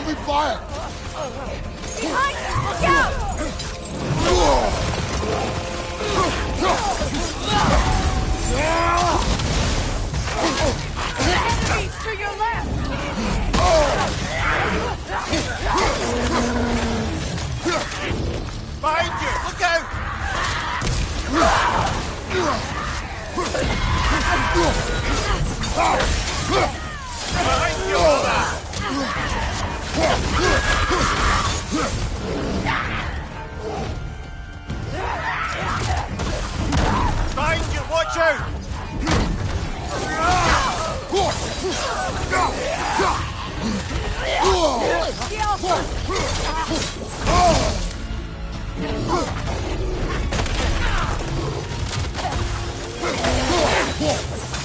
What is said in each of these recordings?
Open fire! Behind you! Look out! Enemies to your left! Behind you! Look out! Behind you, brother! Behind you, watch out!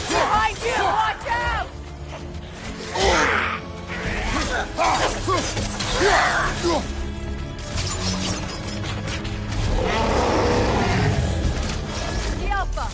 Behind you! Watch out! The Alpha!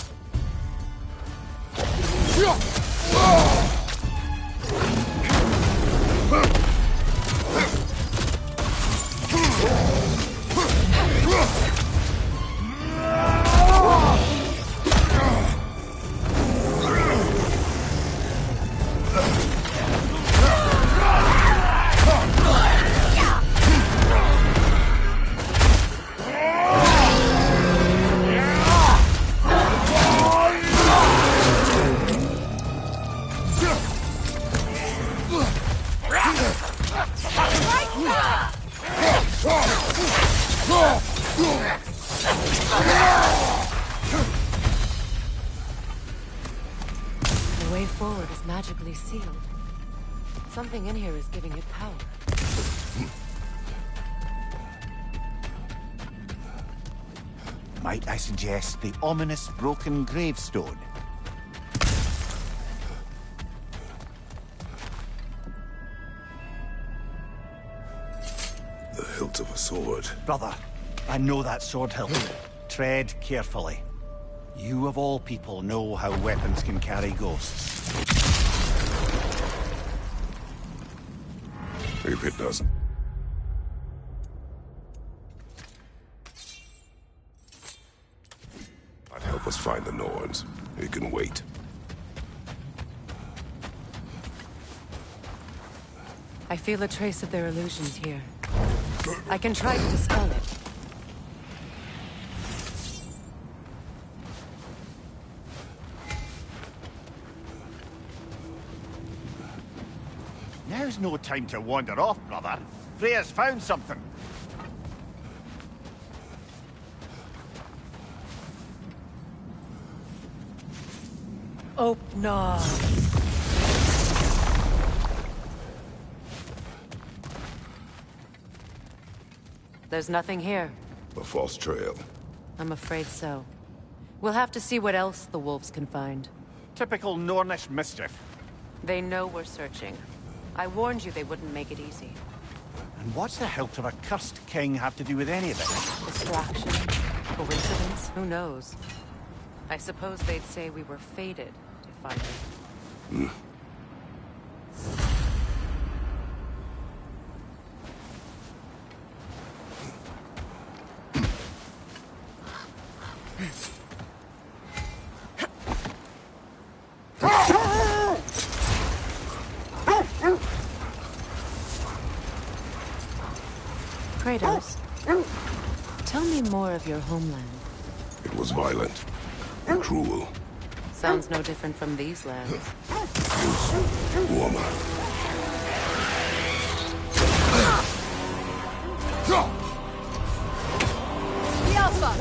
The way forward is magically sealed. Something in here is giving it power. Might I suggest the ominous broken gravestone? The hilt of a sword. Brother, I know that sword hilt. Tread carefully. You of all people know how weapons can carry ghosts. If it doesn't. I'd help us find the Norns. It can wait. I feel a trace of their illusions here. I can try to dispel it. Now's no time to wander off, brother. Freya's found something. Opnar. There's nothing here. A false trail. I'm afraid so. We'll have to see what else the wolves can find. Typical Nornish mischief. They know we're searching. I warned you they wouldn't make it easy. And what's the hilt of a cursed king have to do with any of it? Distraction? Coincidence? Who knows? I suppose they'd say we were fated to find it. Kratos, tell me more of your homeland. It was violent. And cruel. Sounds no different from these lands. Warmer. The Alpha!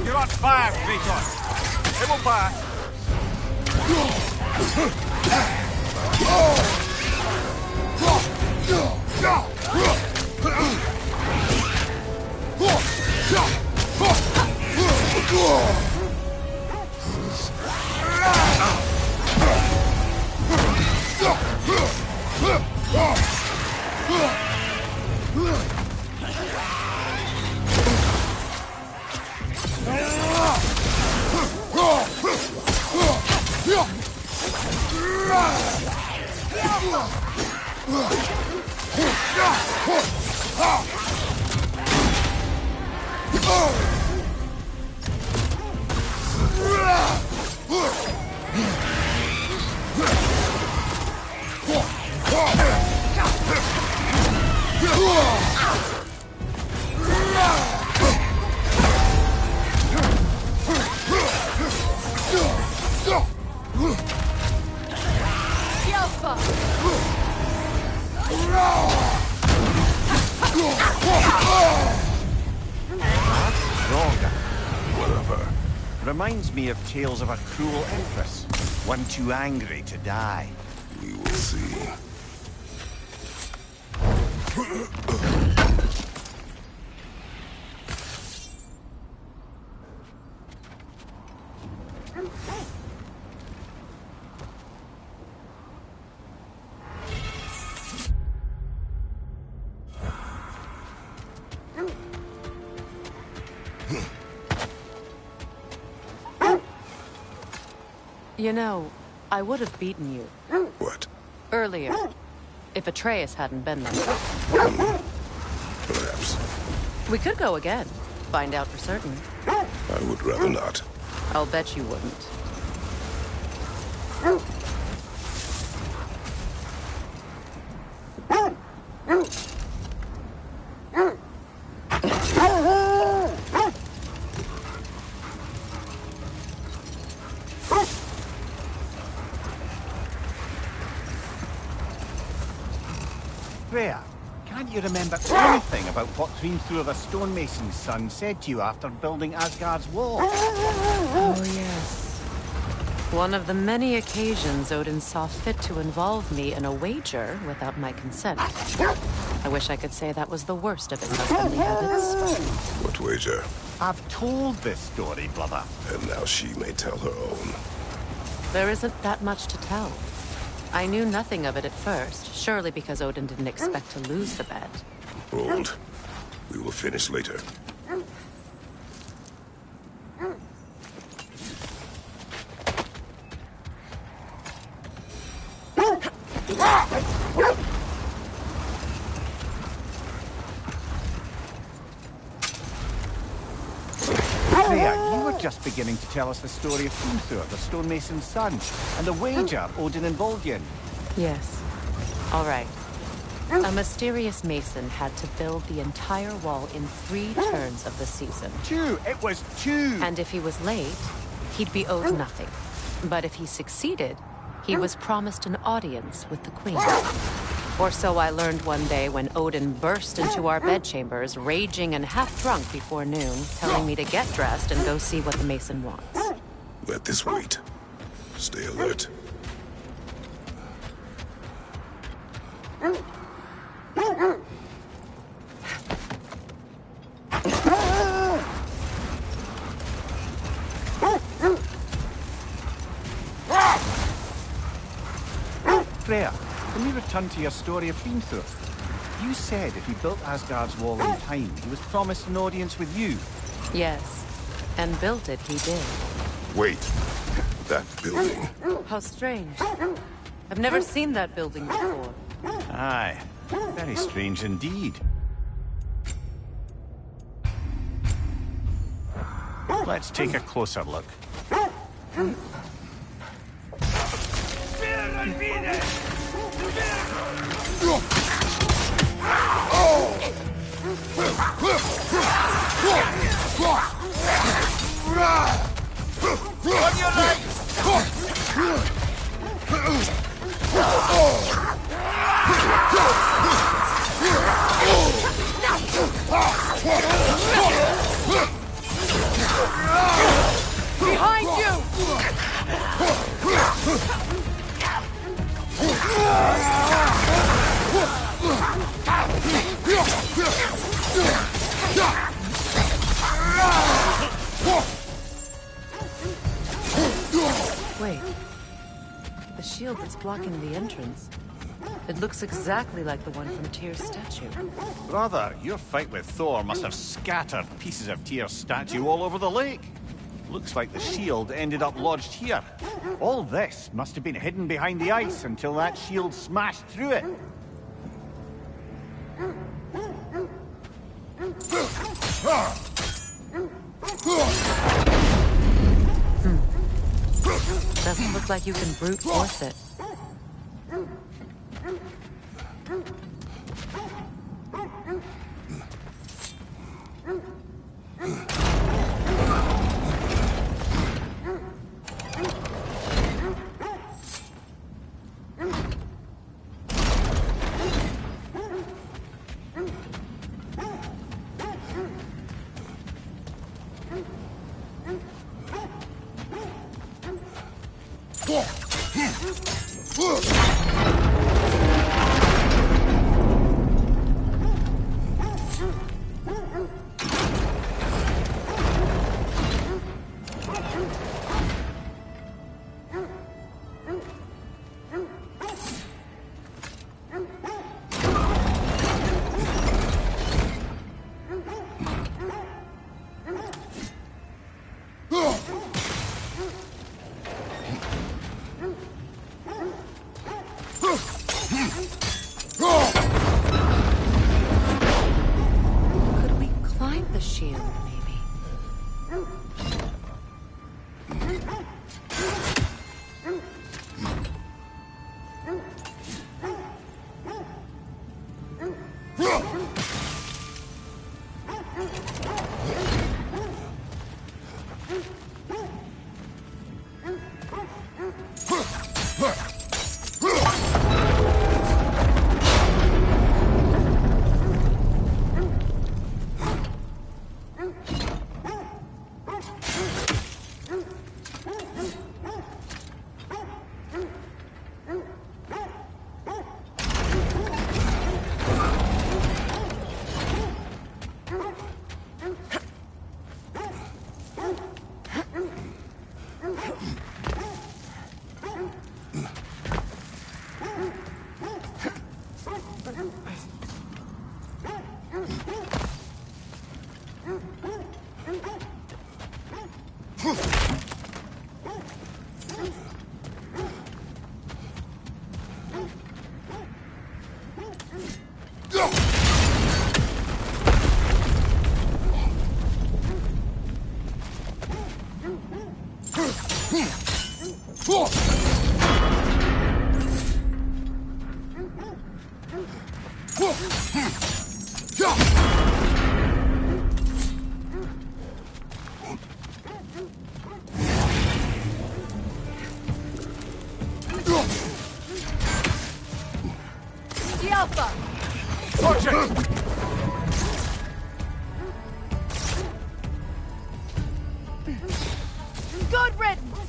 You're on fire, Kratos. It will pass. Yelpa! Wrong. Whatever. Reminds me of tales of a cruel empress. One too angry to die. We will see. You know, I would have beaten you What? earlier if Atreus hadn't been there. Perhaps. We could go again, find out for certain. I would rather not. I'll bet you wouldn't. Freya, can't you remember anything about what Hrimthur the stonemason's son said to you after building Asgard's wall? Oh, yes. One of the many occasions Odin saw fit to involve me in a wager without my consent. I wish I could say that was the worst of his husbandly habits. What wager? I've told this story, brother. And now she may tell her own. There isn't that much to tell. I knew nothing of it at first, surely because Odin didn't expect to lose the bet. Hold. We will finish later. Freya, you were just beginning to tell us the story of Hrimthur, the stonemason's son, and the wager Odin involved you in. Yes. All right. A mysterious mason had to build the entire wall in 3 turns of the season. 2! It was 2! And if he was late, he'd be owed nothing. But if he succeeded, he was promised an audience with the queen. Or so I learned one day when Odin burst into our bedchambers, raging and half-drunk before noon, telling me to get dressed and go see what the mason wants. Let this wait. Stay alert. Freya, can we return to your story of Hrimthur? You said if he built Asgard's wall in time, he was promised an audience with you. Yes. And built it he did. Wait. That building. How strange. I've never seen that building before. Aye. Very strange indeed. Let's take a closer look. Behind you! Wait. The shield that's blocking the entrance. It looks exactly like the one from Tyr's statue. Brother, your fight with Thor must have scattered pieces of Tyr's statue all over the lake. Looks like the shield ended up lodged here. All this must have been hidden behind the ice until that shield smashed through it. Doesn't look like you can brute force it. Could we climb the shield, maybe? The Alpha! Good riddance!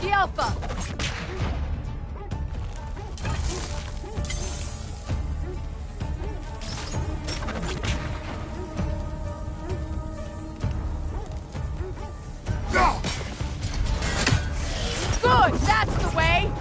The Alpha! Good! That's the way!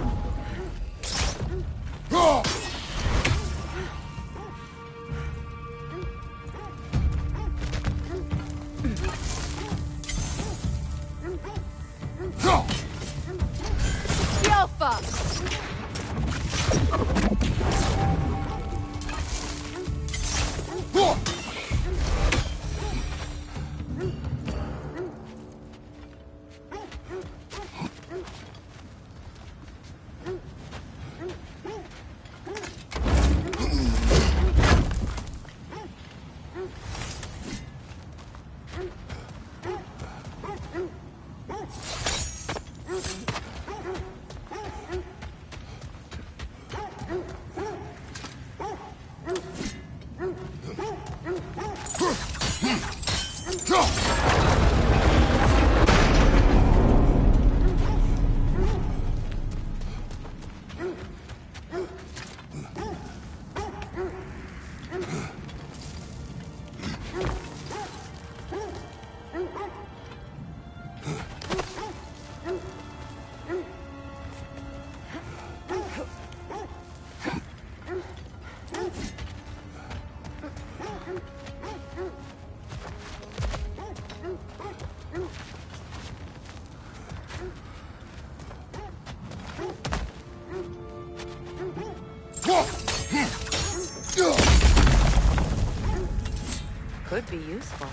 could be useful.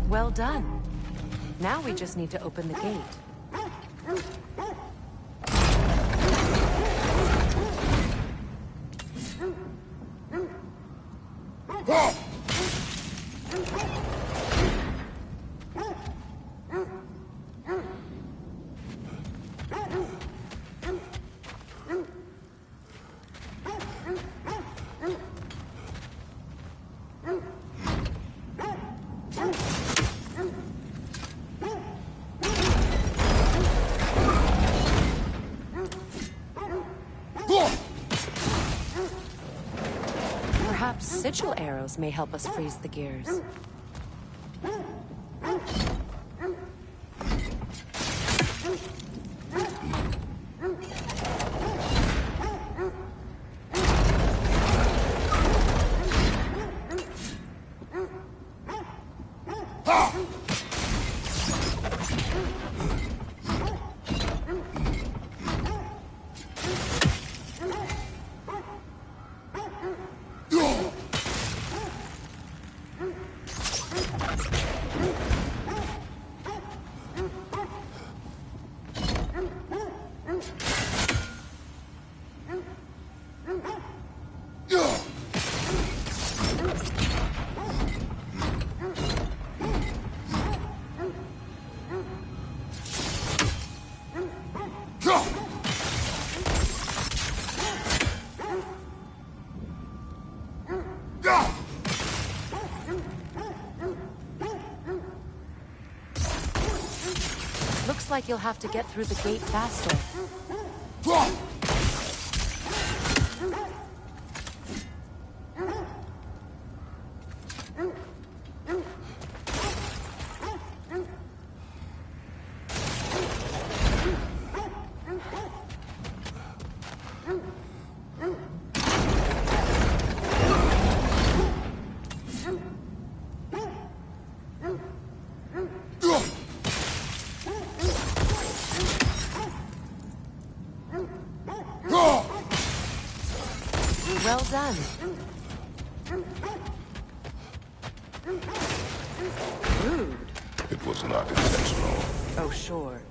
Well done. Now we just need to open the gate. Perhaps sigil arrows may help us freeze the gears. Looks like you'll have to get through the gate faster. Well done. Rude. It was not intentional. Oh, sure.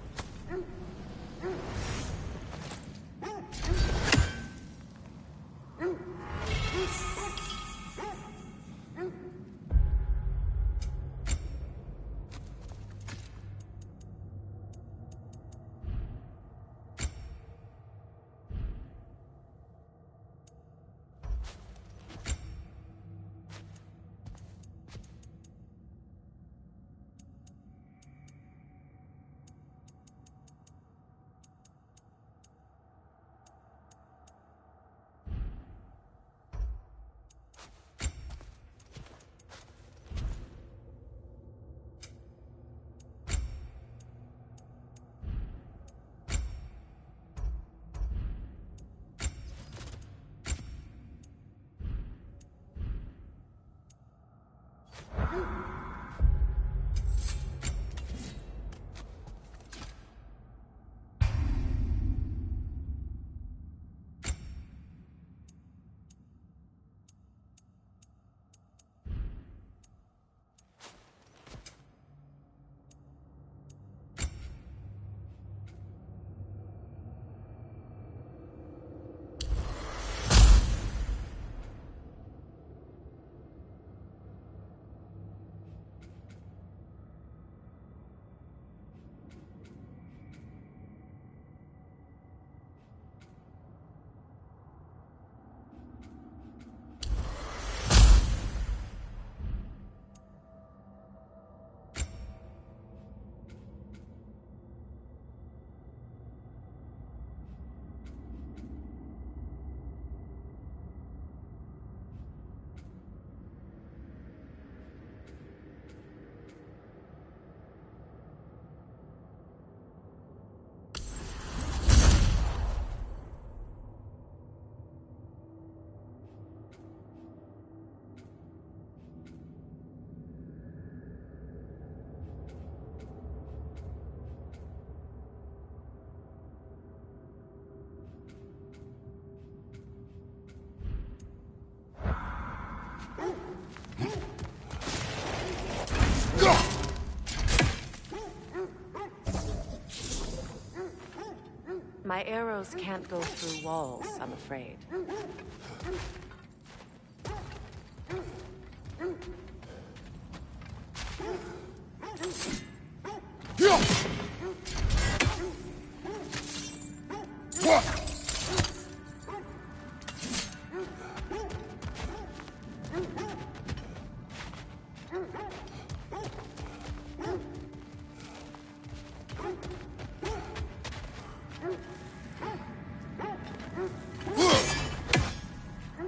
My arrows can't go through walls, I'm afraid.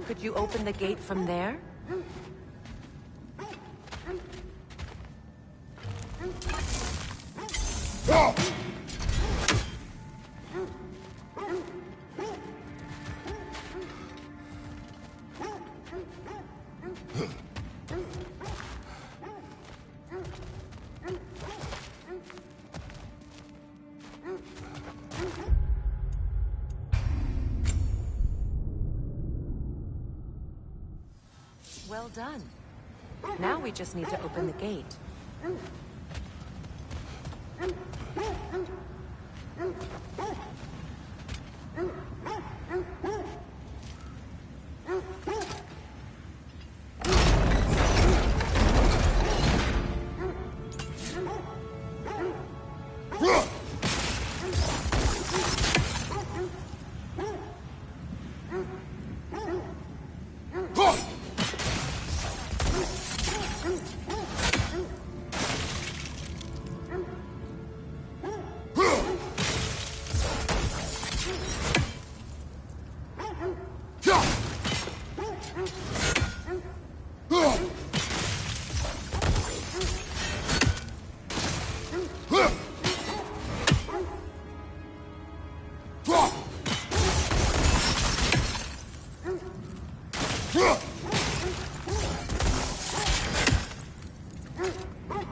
Could you open the gate from there? Well done. Now we just need to open the gate.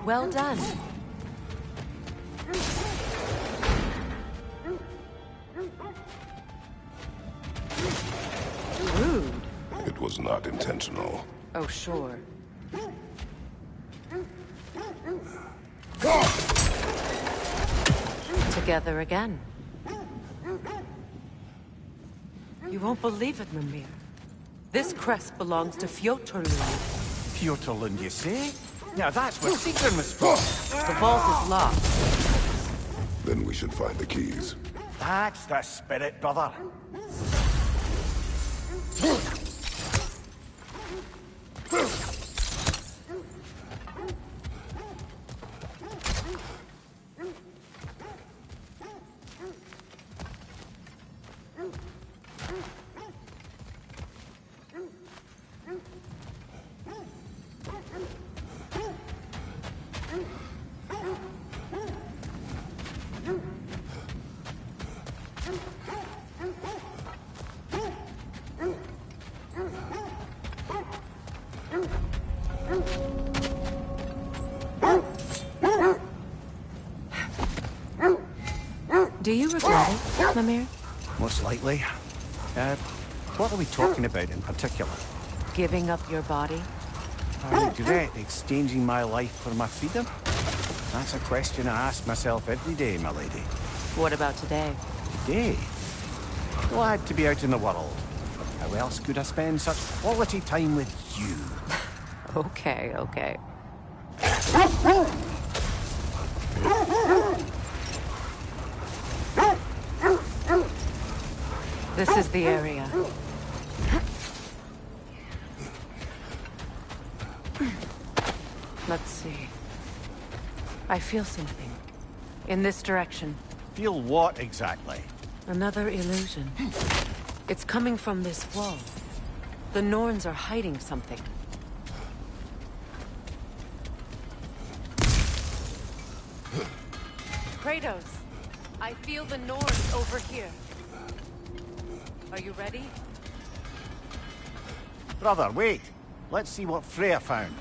Well done. Rude. It was not intentional. Oh, sure. Together again. You won't believe it, Mimir. This crest belongs to Fjoturlund. Fjoturlund, you say? Now that's where Sigrun was from. The vault is locked. Then we should find the keys. That's the spirit, brother. Do you regret it, Mimir? Most likely. What are we talking about in particular? Giving up your body? I regret exchanging my life for my freedom? That's a question I ask myself every day, my lady. What about today? Today? Glad to be out in the world. How else could I spend such quality time with you? Okay, okay. This is the area. Let's see. I feel something. In this direction. Feel what exactly? Another illusion. It's coming from this wall. The Norns are hiding something. Kratos, I feel the Norns over here. Are you ready? Brother, wait. Let's see what Freya found.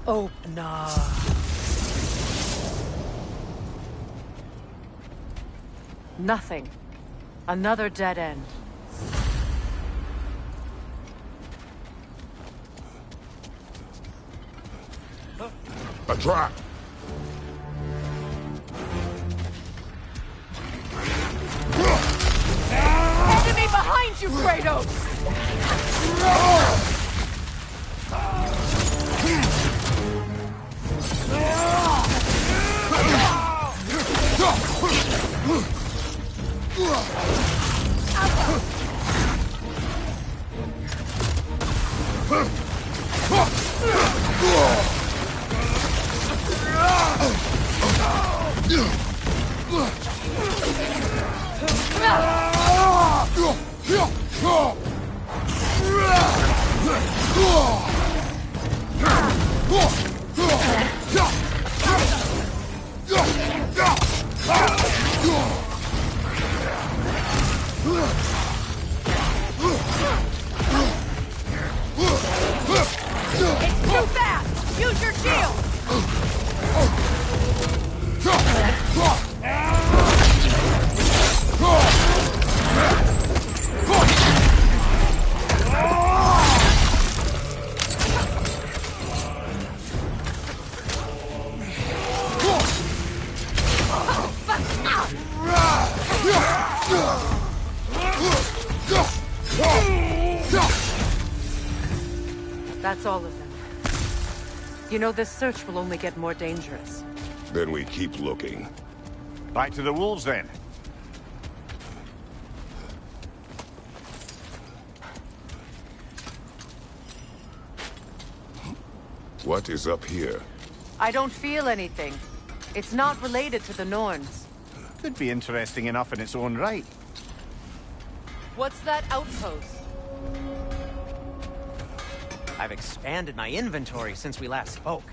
Open up. Nothing. Another dead end. trap! Enemy behind you, Kratos! It's too fast! Use your shield! That's all of them. You know, this search will only get more dangerous. Then we keep looking. Back to the wolves, then. What is up here? I don't feel anything. It's not related to the Norns. Could be interesting enough in its own right. What's that outpost? I've expanded my inventory since we last spoke.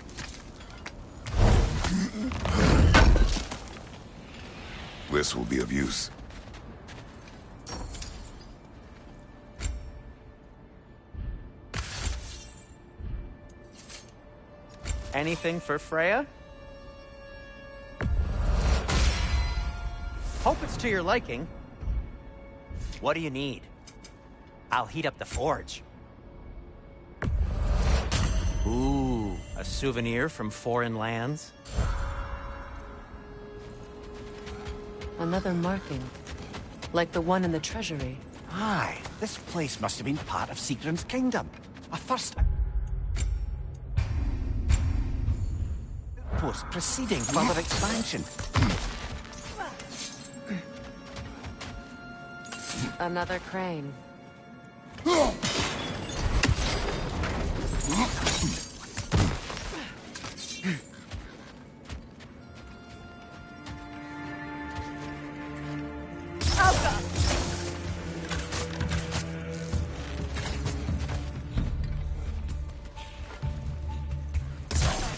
This will be of use. Anything for Freya? Hope it's to your liking. What do you need? I'll heat up the forge. Ooh, a souvenir from foreign lands? Another marking. Like the one in the treasury. Aye, this place must have been part of Sigrun's kingdom. A first outpost preceding further expansion. Another crane.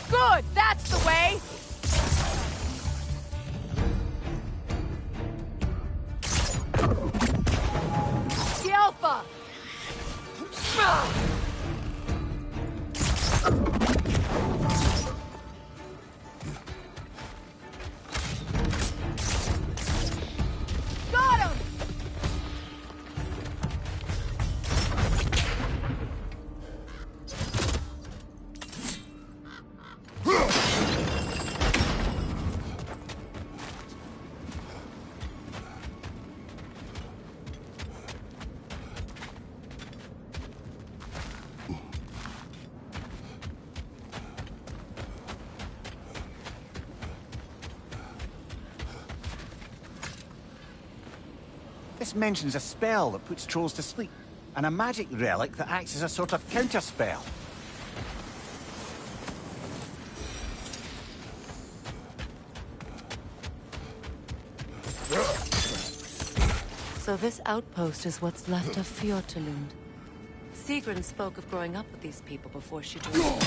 Good! That's the way! The Alpha! Got him! This mentions a spell that puts trolls to sleep, and a magic relic that acts as a sort of counter-spell. So this outpost is what's left of Fjortulund. Sigrun spoke of growing up with these people before she joined.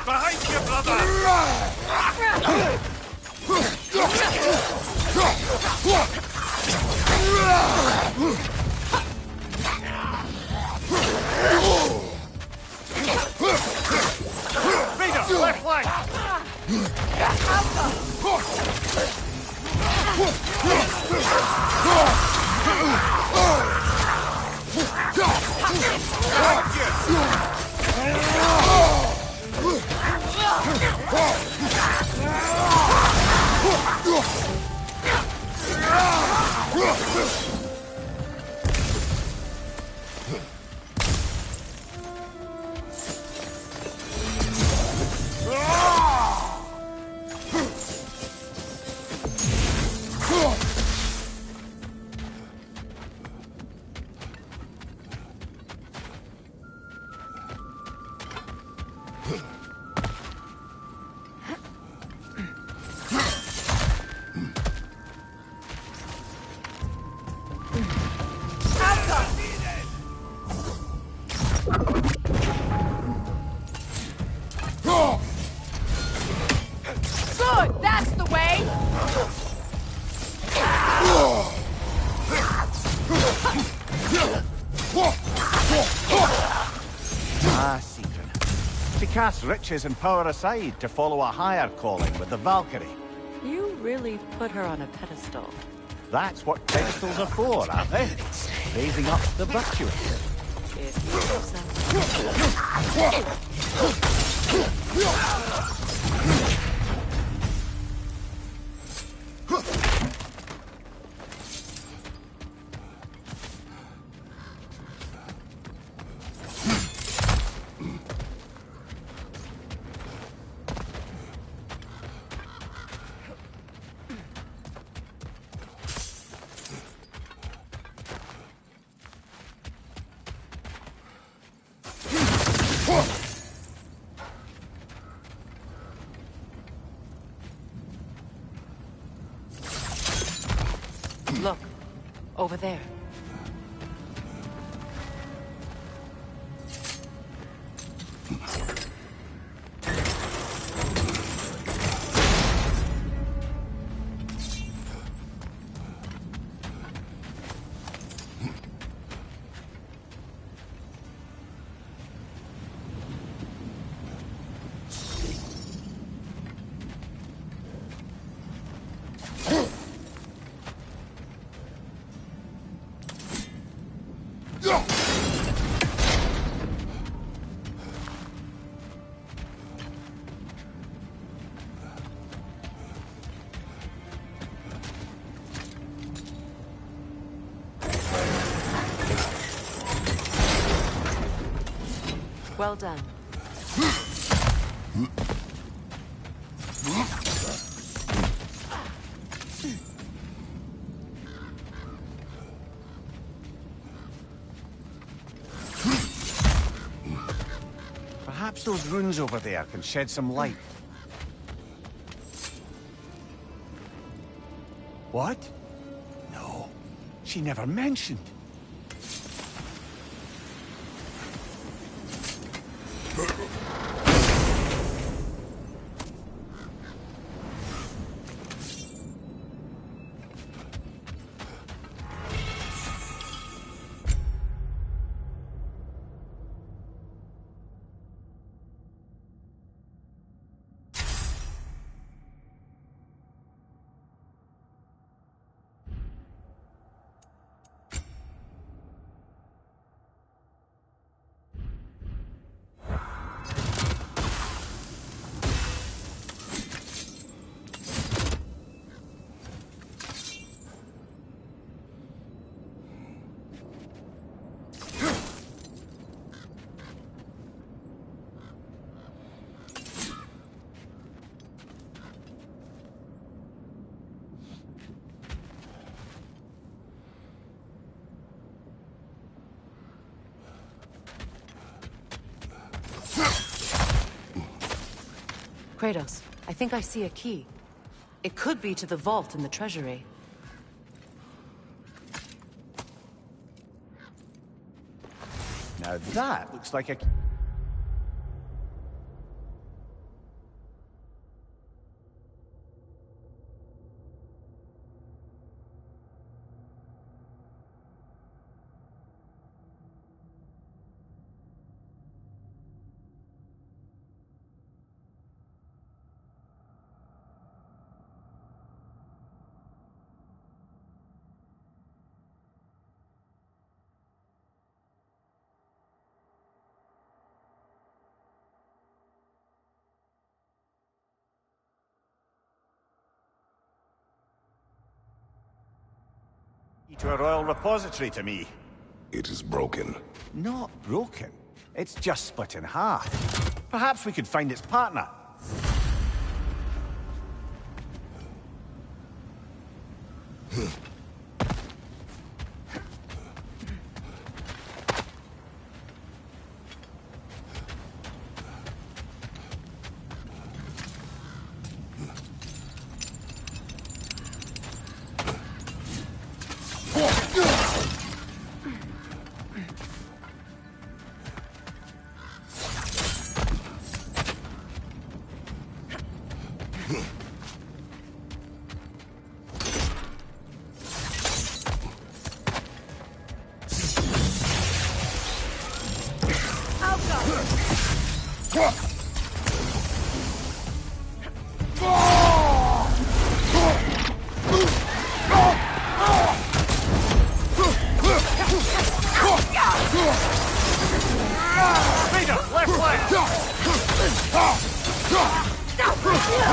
Behind you, brother! Raider, left flank! Good, that's the way! Ah, Sigrun. She cast riches and power aside to follow a higher calling with the Valkyrie. You really put her on a pedestal. That's what pedestals are for, aren't they? Raising up the virtuous. If you say so. Look, over there. Well done. Perhaps those runes over there can shed some light. What? No, she never mentioned. Kratos, I think I see a key. It could be to the vault in the treasury. Now that looks like a... to a royal repository to me. It is broken. Not broken. It's just split in half. Perhaps we could find its partner.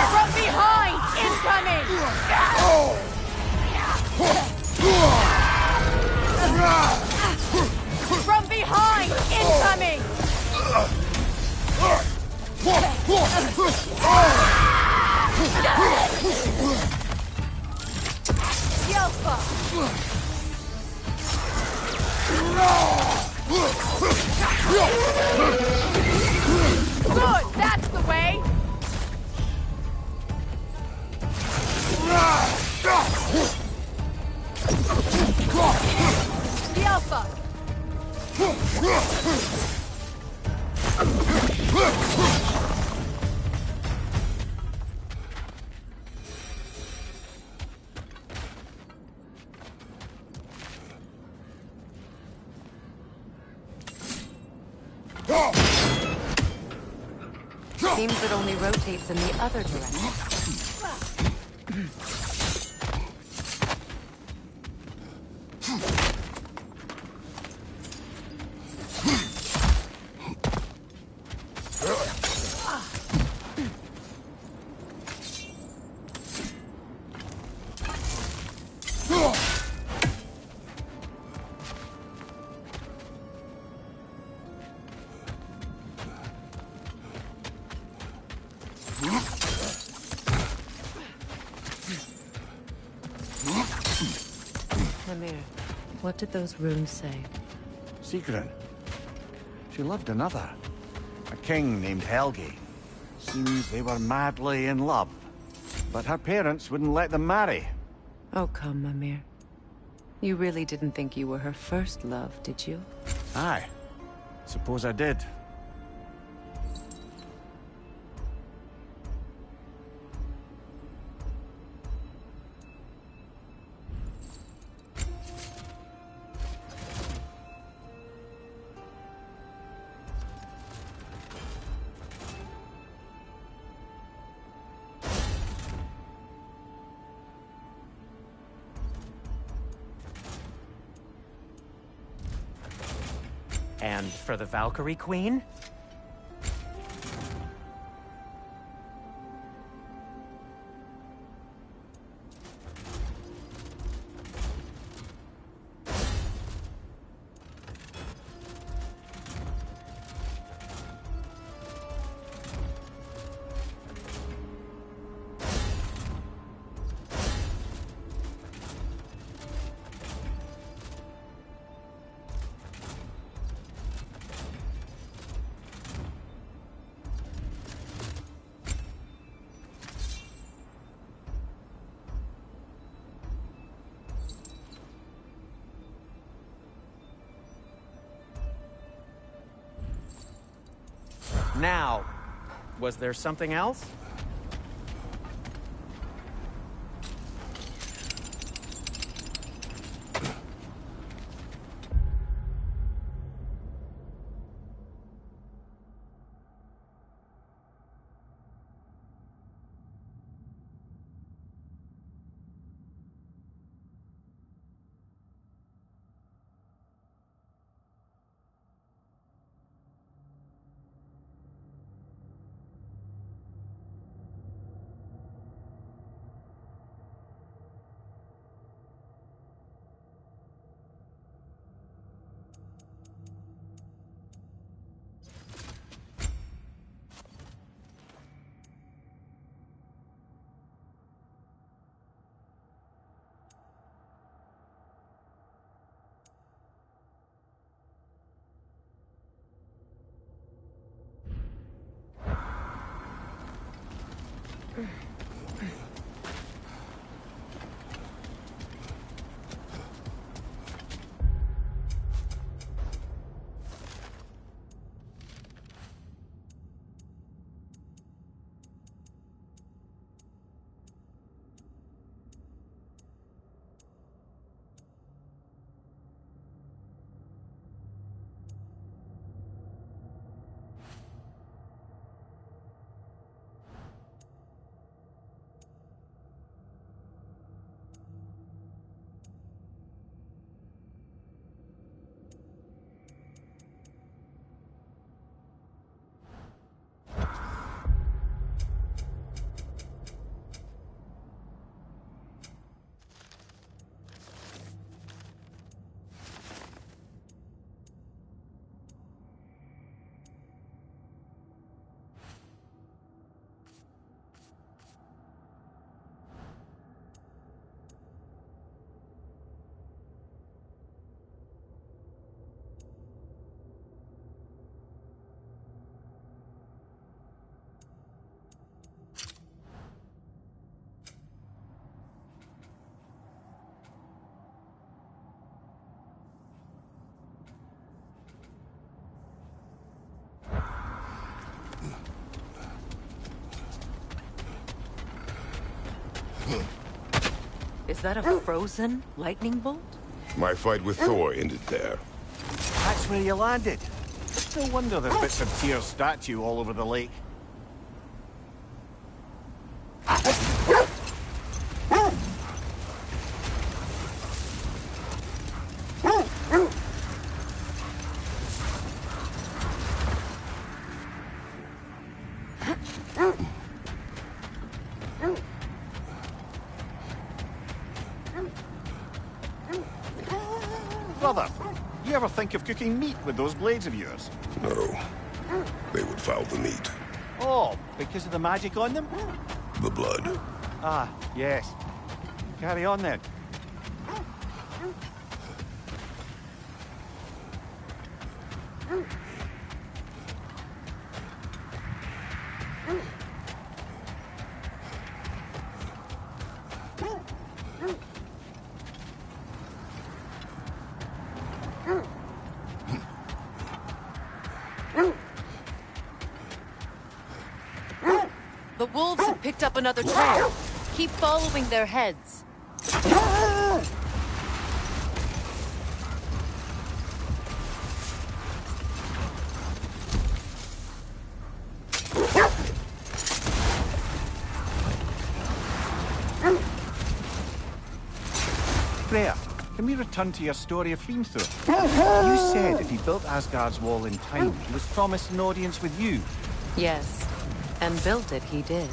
From behind! Incoming! From behind! Incoming! Yelpa! Good! That's the way! The Alpha! Seems it only rotates in the other direction. Mimir, what did those runes say? Sigrun. She loved another. A king named Helgi. Seems they were madly in love. But her parents wouldn't let them marry. Oh, come, Mimir. You really didn't think you were her first love, did you? Aye. Suppose I did. And for the Valkyrie Queen? Now, was there something else? Is that a frozen lightning bolt? My fight with Thor ended there. That's where you landed. No wonder there's bits of Tyr's statue all over the lake. Brother, you ever think of cooking meat with those blades of yours? No. They would foul the meat. Oh, because of the magic on them? The blood. Ah, yes. Carry on then. The wolves have picked up another trail. Keep following their heads. Freya, can we return to your story of Hrimthur? You said if he built Asgard's wall in time, he was promised an audience with you. Yes, and built it he did.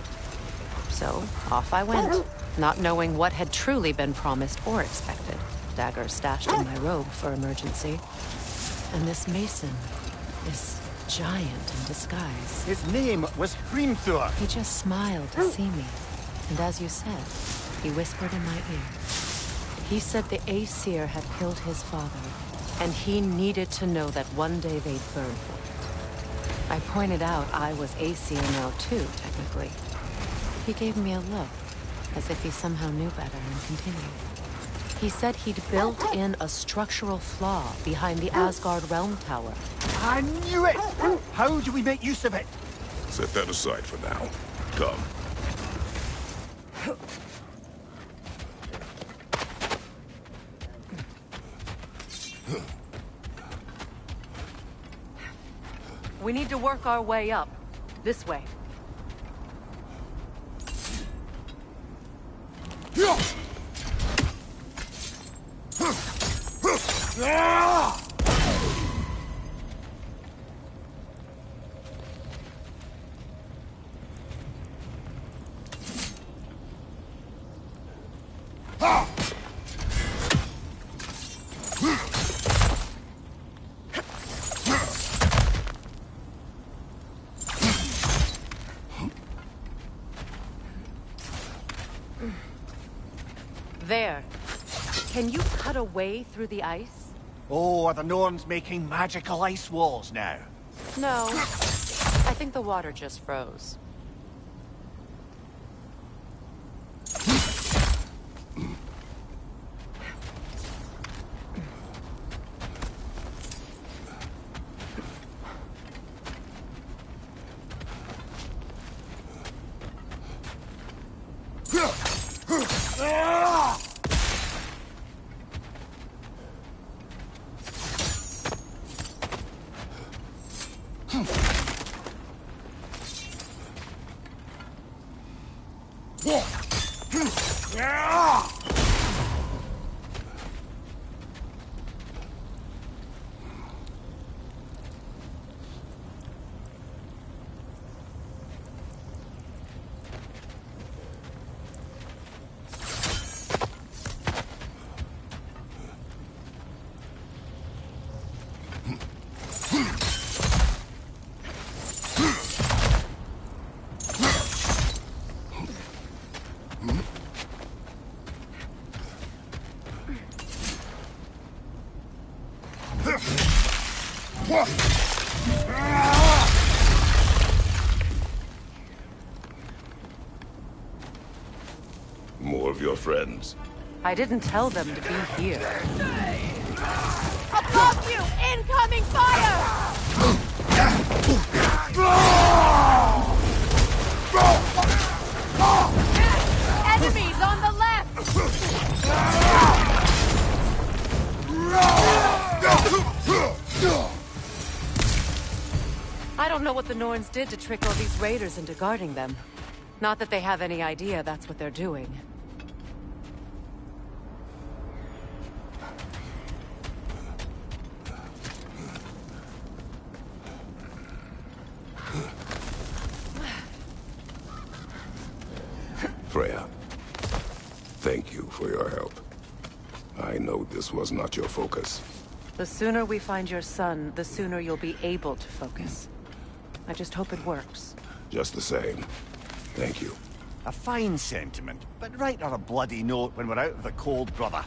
So, off I went, not knowing what had truly been promised or expected. Dagger stashed in my robe for emergency. And this mason, this giant in disguise. His name was Hrimthur. He just smiled to see me. And as you said, he whispered in my ear. He said the Aesir had killed his father, and he needed to know that one day they'd burn for it. I pointed out I was Aesir now too, technically. He gave me a look, as if he somehow knew better and continued. He said he'd built in a structural flaw behind the Asgard Realm Tower. I knew it! How do we make use of it? Set that aside for now. Come. We need to work our way up. This way. There. Can you cut a way through the ice? Oh, are the Norns making magical ice walls now? No. I think the water just froze. More of your friends. I didn't tell them to be here. Above you! Incoming fire! Enemies on the left! I don't know what the Norns did to trick all these raiders into guarding them. Not that they have any idea that's what they're doing. Freya, thank you for your help. I know this was not your focus. The sooner we find your son, the sooner you'll be able to focus. I just hope it works. Just the same, thank you. A fine sentiment, but write her a bloody note when we're out of the cold, brother.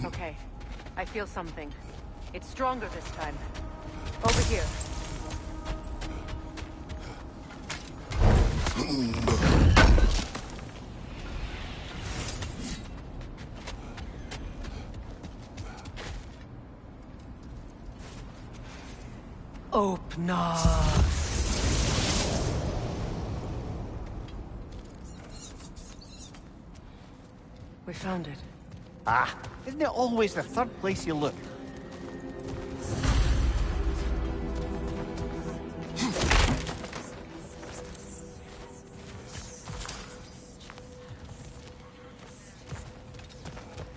Okay. I feel something. It's stronger this time. Over here. Opener. We found it. Ah, isn't it always the third place you look?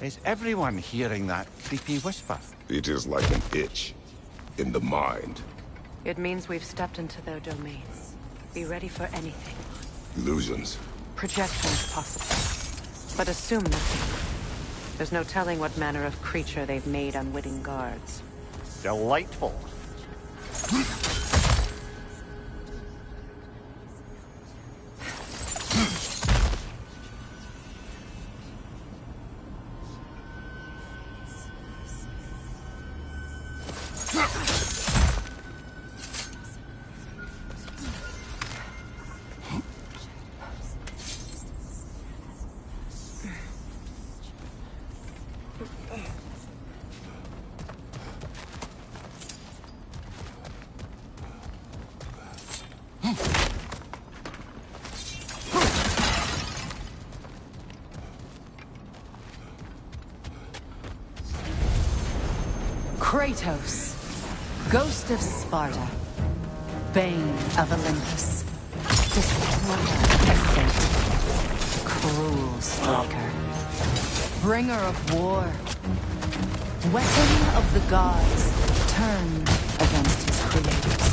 Is everyone hearing that creepy whisper? It is like an itch in the mind. It means we've stepped into their domain. Be ready for anything. Illusions. Projections possible. But assume nothing. There's no telling what manner of creature they've made unwitting guards. Delightful. Kratos, Ghost of Sparta, Bane of Olympus, Destroyer of Fate, Cruel Striker, Bringer of War, Weapon of the Gods, turned against his creators.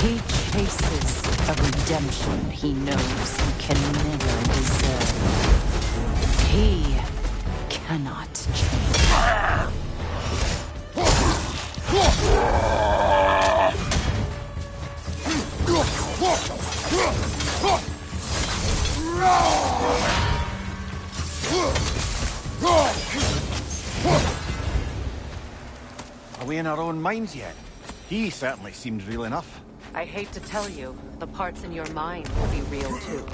He chases a redemption he knows he can never deserve. He cannot change. Are we in our own minds yet? He certainly seemed real enough. I hate to tell you, the parts in your mind will be real too.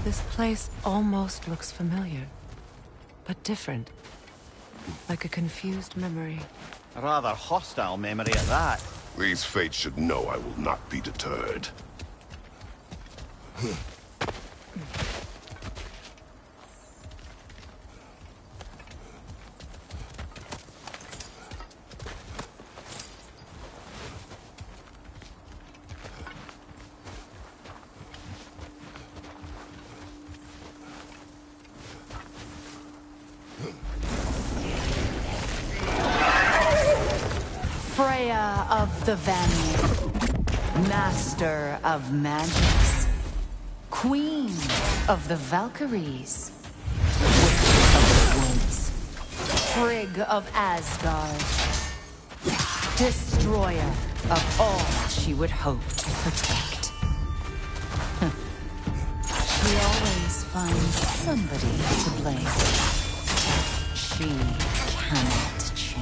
This place almost looks familiar, but different. Like a confused memory. A rather hostile memory at that. These fates should know I will not be deterred. Freya of the Vanir, Master of Magics, Queen of the Valkyries, Witch of the Woods, Frigg of Asgard, Destroyer of all she would hope to protect. She always finds somebody to blame. She cannot change.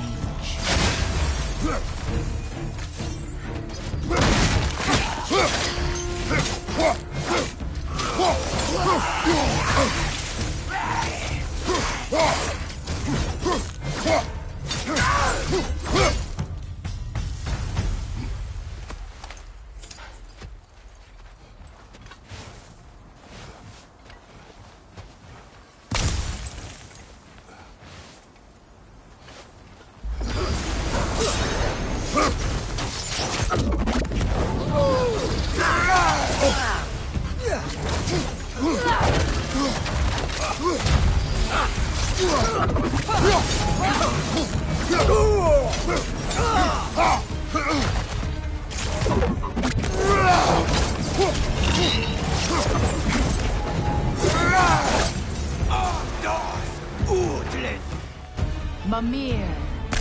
Mimir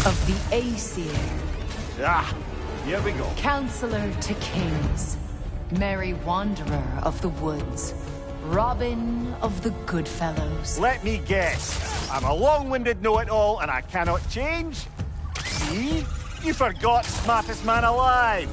of the Aesir, Ah, here we go. Counselor to Kings, Merry Wanderer of the Woods, Robin of the Goodfellows. Let me guess. I'm a long-winded know-it-all and I cannot change? See? You forgot smartest man alive.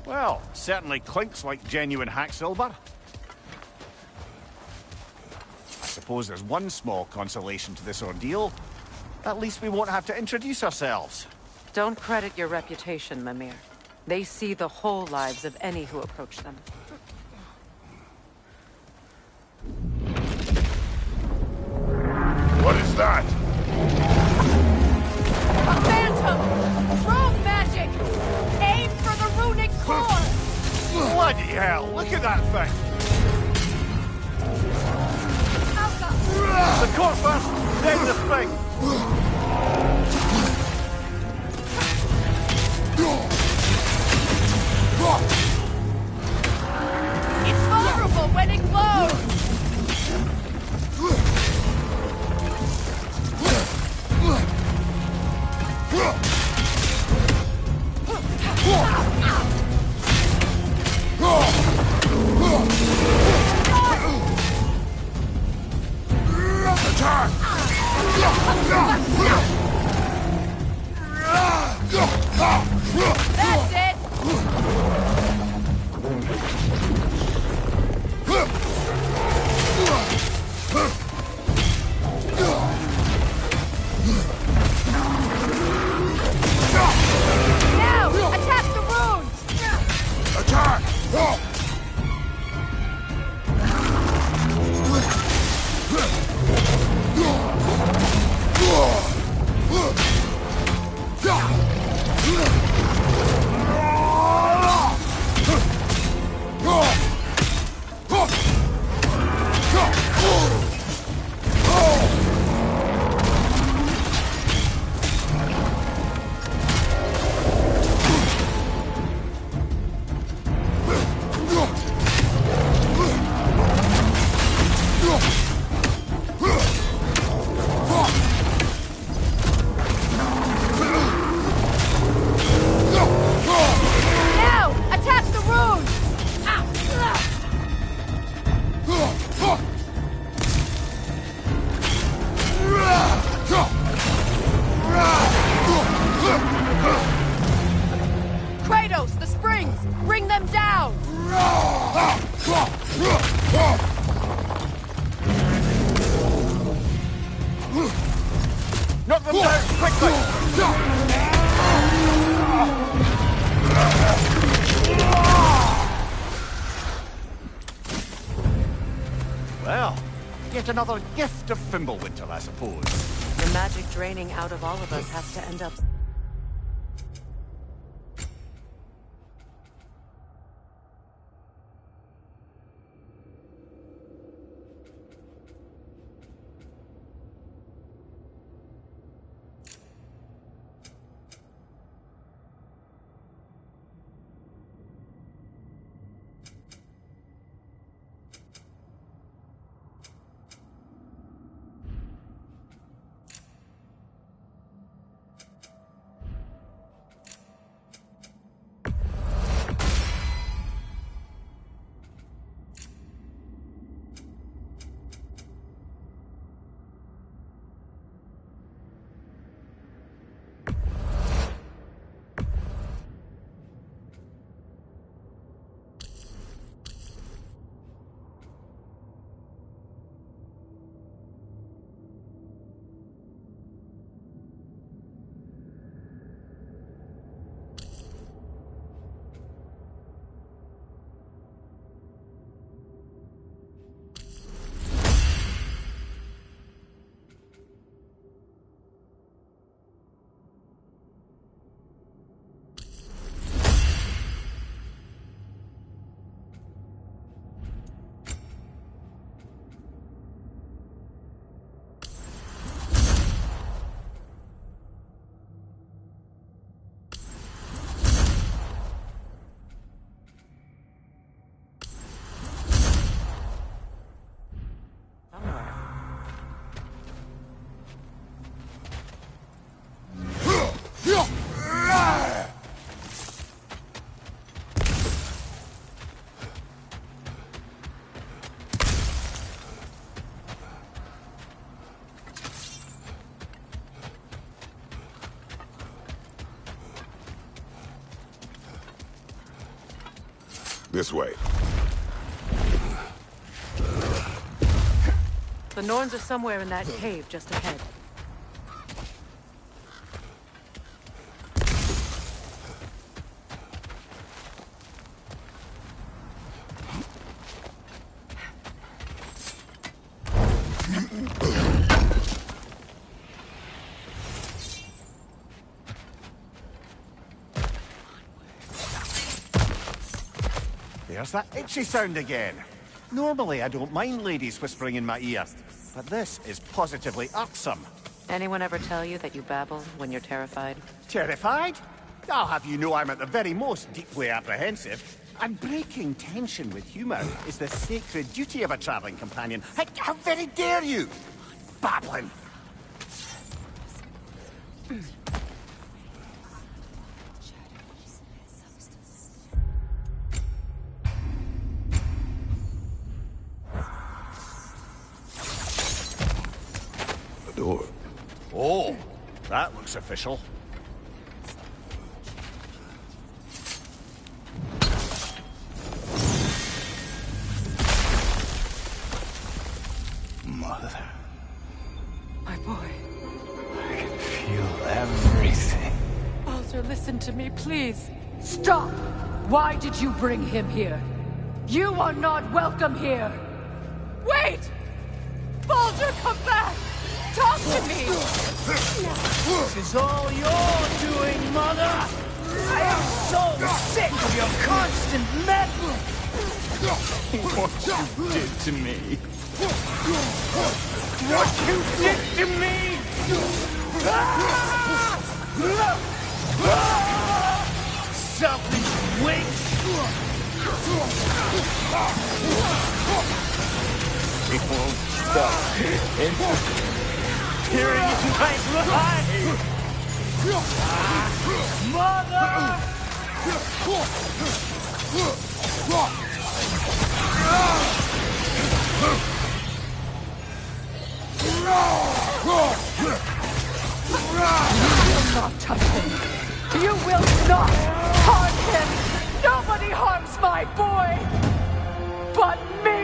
Well, certainly clinks like genuine hack silver. I suppose there's one small consolation to this ordeal. At least we won't have to introduce ourselves. Don't credit your reputation, Mimir. They see the whole lives of any who approach them. What is that? A phantom! Rogue magic! Aim for the runic core! Bloody hell, look at that thing! Alka! The core first, then the thing! It's vulnerable when it glows! That's it! Now! Attack the runes! Attack! Now! Attack the runes! Kratos, the springs! Bring them down! Knock them down, quickly! Well, yet another gift of Fimbulwinter, I suppose. The magic draining out of all of us has to end up... This way. The Norns are somewhere in that cave just ahead. There's that itchy sound again. Normally, I don't mind ladies whispering in my ear, but this is positively irksome. Anyone ever tell you that you babble when you're terrified? Terrified? I'll have you know I'm at the very most deeply apprehensive. And breaking tension with humour is the sacred duty of a travelling companion. How very dare you? Babbling. Door. Oh, that looks official. Mother, My boy. I can feel everything. Baldur, listen to me, please. Stop! Why did you bring him here? You are not welcome here! Wait! Baldur, come back! Talk to me! This is all you're doing, Mother! I am so sick of your constant meddling! What you did to me! What you did to me! Selfish witch! It won't stop. Peering in my life! Mother! You will not touch him! You will not harm him! Nobody harms my boy! But me!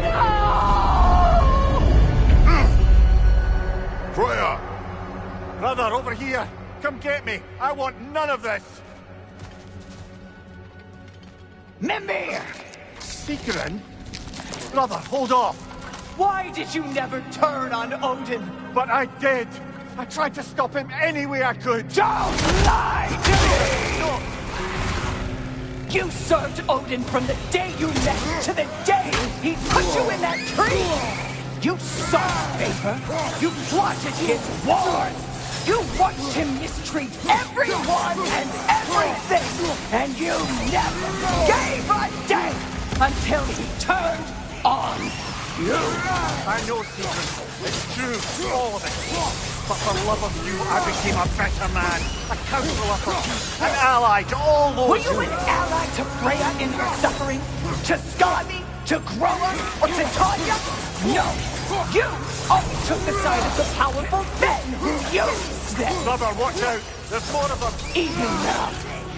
No! Freya! Brother, over here! Come get me! I want none of this! Mimir! Sigrun? Brother, hold off! Why did you never turn on Odin? But I did! I tried to stop him any way I could! Don't lie to me! You served Odin from the day you met to the day he put you in that tree! You saw Vapor! You plotted his wars! You watched him mistreat everyone and everything! And you never gave a day until he turned on you! I know, Sigrun. It's true, all of it. But for love of you, I became a better man. A counselor for peace, an ally to all those Were you an ally to Freya in her suffering? To Skadi? To Groa? Or to Tanya? No! You always took the side of the powerful men who used them! Brother, watch out! There's more of them! Even now,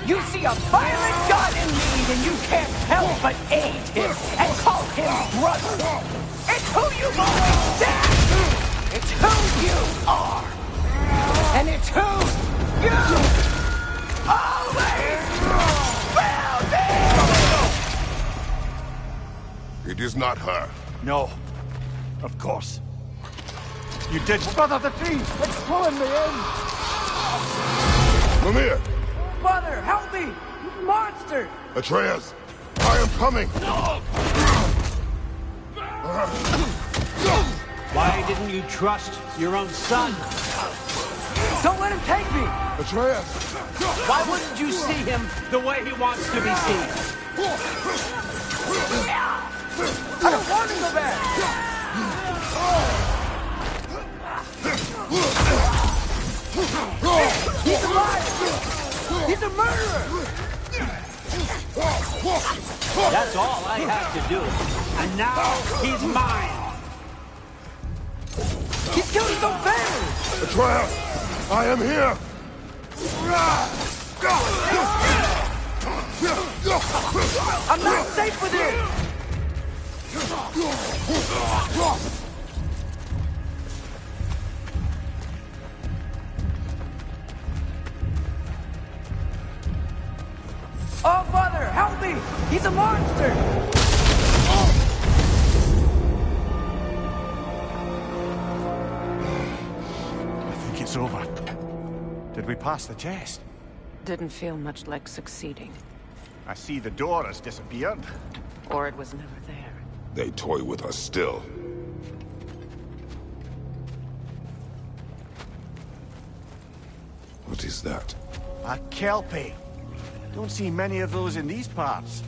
you see a violent god in need and you can't help but aid him and call him brother! It's who you've always been! It's who you are! And it's who you always will be! It is not her. No. Of course. You did. Brother, the tree! It's pulling me in! Mimir! Mother, help me! Monster! Atreus! I am coming! Why didn't you trust your own son? Don't let him take me! Atreus! Why wouldn't you see him the way he wants to be seen? I don't want to go back! He's alive! He's a murderer! That's all I have to do. And now he's mine. He's killing his own family! Atreus! I am here! I'm not safe with you! Oh, Father, help me! He's a monster! I think it's over. Did we pass the test? Didn't feel much like succeeding. I see the door has disappeared. Or it was never there. They toy with us still. What is that? A Kelpie. Don't see many of those in these parts.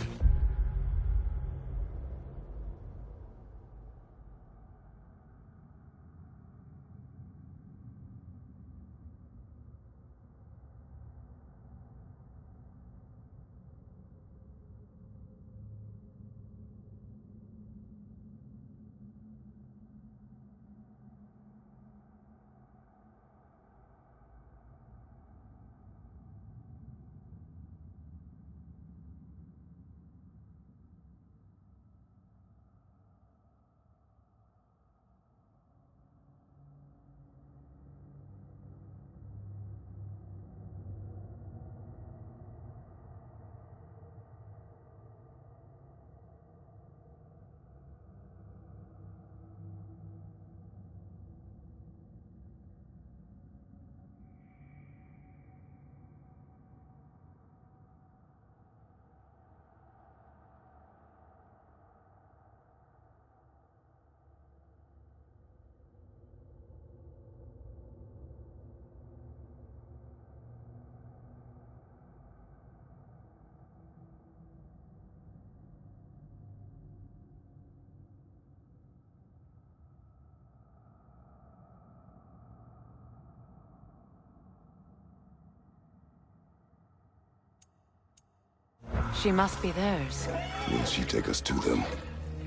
She must be theirs. Will she take us to them?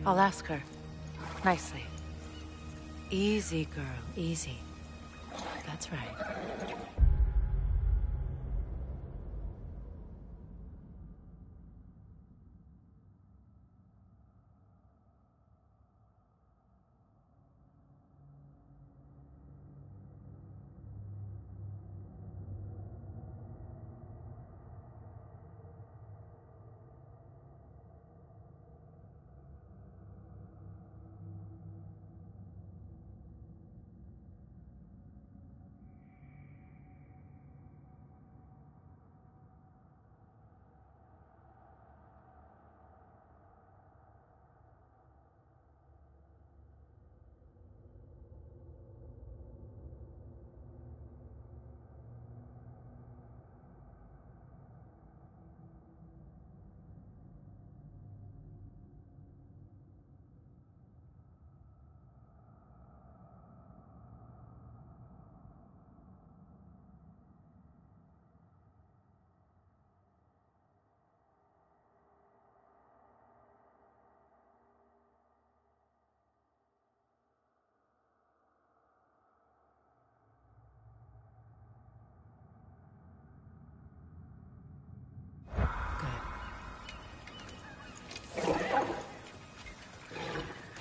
I'll ask her. Nicely. Easy, girl. Easy. That's right.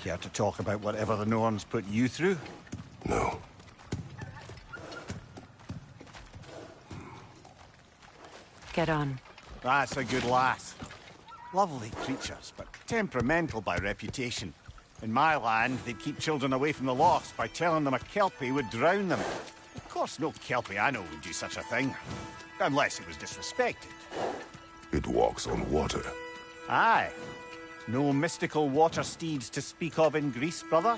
Care to talk about whatever the Norns put you through? No. Get on. That's a good lass. Lovely creatures, but temperamental by reputation. In my land, they'd keep children away from the lost by telling them a Kelpie would drown them. Of course, no Kelpie I know would do such a thing. Unless it was disrespected. It walks on water. Aye. No mystical water steeds to speak of in Greece, brother?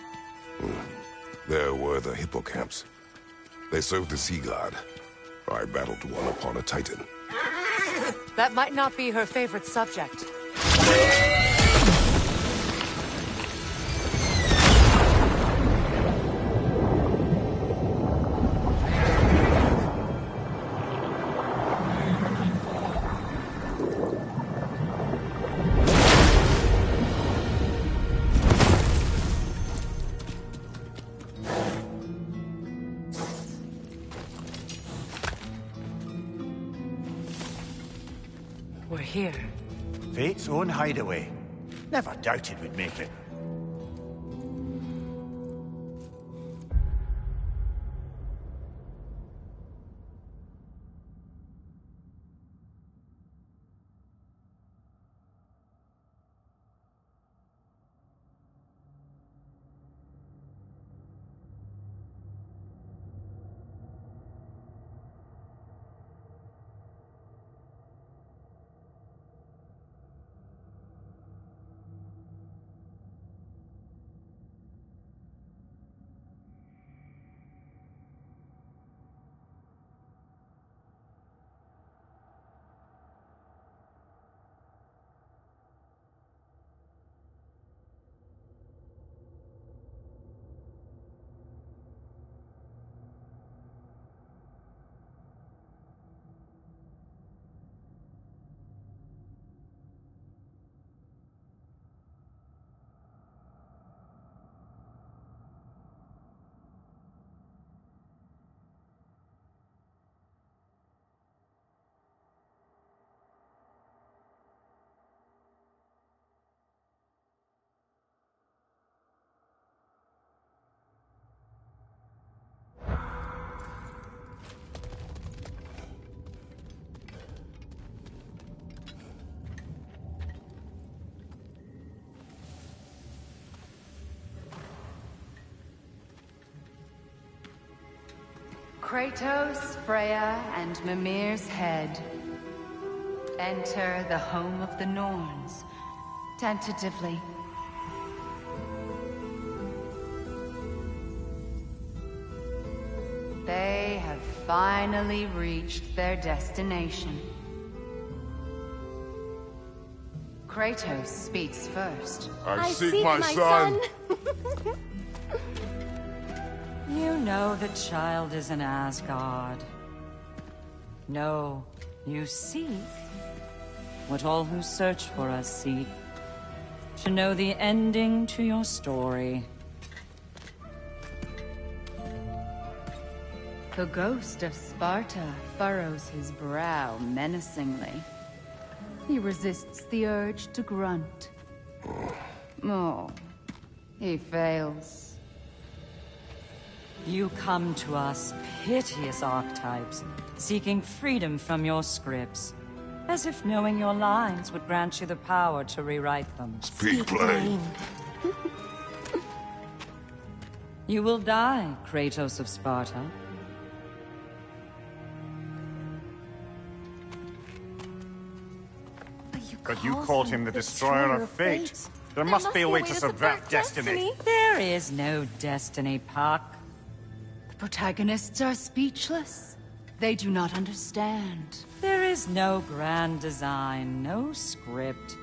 There were the hippocamps. They served the sea god. I battled one upon a titan. That might not be her favorite subject. We're here. Fate's own hideaway. Never doubted we'd make it. Kratos, Freya, and Mimir's head. Enter the home of the Norns, tentatively. They have finally reached their destination. Kratos speaks first. I seek my son. You know the child is in Asgard. No, you seek what all who search for us seek. To know the ending to your story. The ghost of Sparta furrows his brow menacingly. He resists the urge to grunt. Oh, he fails. You come to us, piteous archetypes, seeking freedom from your scripts. As if knowing your lines would grant you the power to rewrite them. Speak plain. You will die, Kratos of Sparta. But you called him the Destroyer of Fate. There must be a way to subvert destiny. There is no destiny, Puck. The protagonists are speechless. They do not understand. There is no grand design, no script.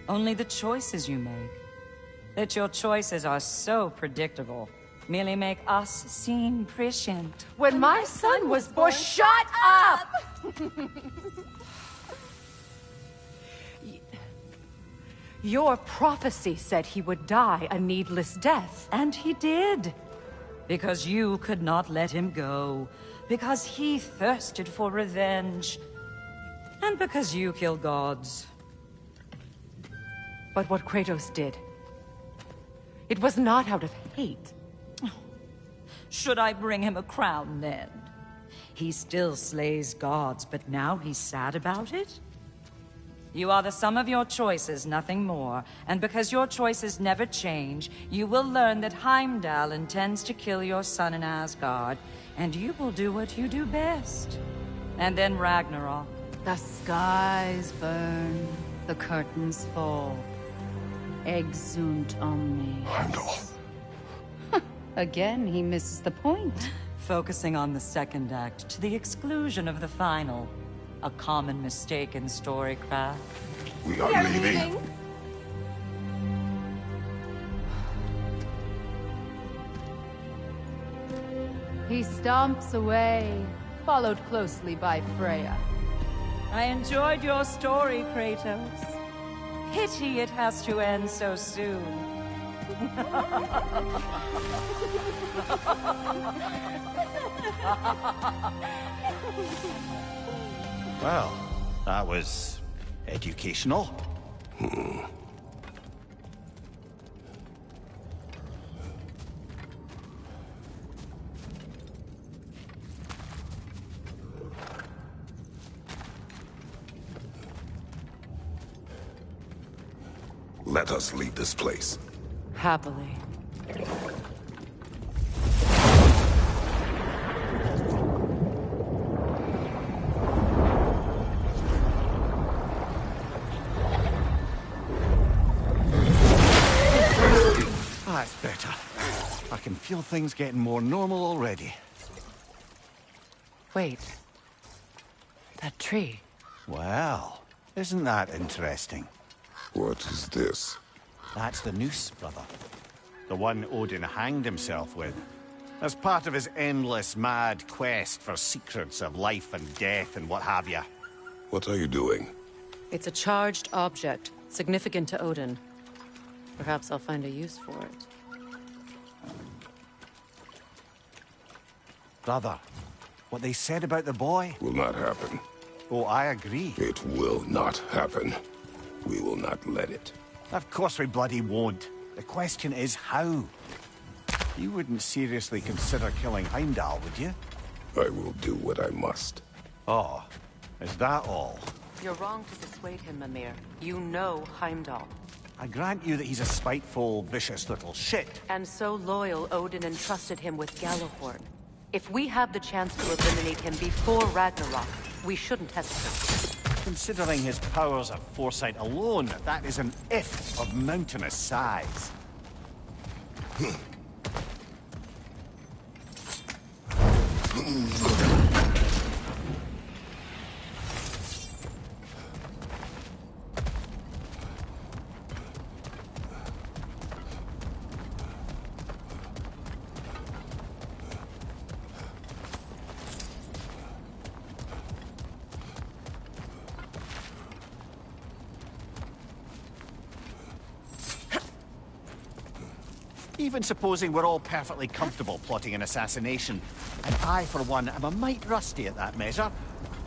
Only the choices you make. That your choices are so predictable merely make us seem prescient. When my son was born, shut up! Your prophecy said he would die a needless death. And he did. Because you could not let him go. Because he thirsted for revenge. And because you kill gods. But what Kratos did, it was not out of hate. Should I bring him a crown then? He still slays gods, but now he's sad about it? You are the sum of your choices, nothing more. And because your choices never change, you will learn that Heimdall intends to kill your son in Asgard, and you will do what you do best. And then Ragnarok. The skies burn, the curtains fall. Exunt omnes. Heimdall. Again, he misses the point. Focusing on the second act to the exclusion of the final. A common mistake in storycraft. We are leaving. He stomps away, followed closely by Freya. I enjoyed your story, Kratos. Pity it has to end so soon. Well, that was educational. Let us leave this place. Happily. That's better. I can feel things getting more normal already. Wait. That tree. Well, isn't that interesting? What is this? That's the noose, brother. The one Odin hanged himself with. As part of his endless, mad quest for secrets of life and death and what have you. What are you doing? It's a charged object, significant to Odin. Perhaps I'll find a use for it. Brother, what they said about the boy? Will not happen. Oh, I agree. It will not happen. We will not let it. Of course we bloody won't. The question is how. You wouldn't seriously consider killing Heimdall, would you? I will do what I must. Oh, is that all? You're wrong to dissuade him, Mimir. You know Heimdall. I grant you that he's a spiteful, vicious little shit. And so loyal, Odin entrusted him with Gjallarhorn. If we have the chance to eliminate him before Ragnarok, we shouldn't hesitate. Considering his powers of foresight alone, that is an if of mountainous size. Even supposing we're all perfectly comfortable plotting an assassination, and I, for one, am a mite rusty at that measure,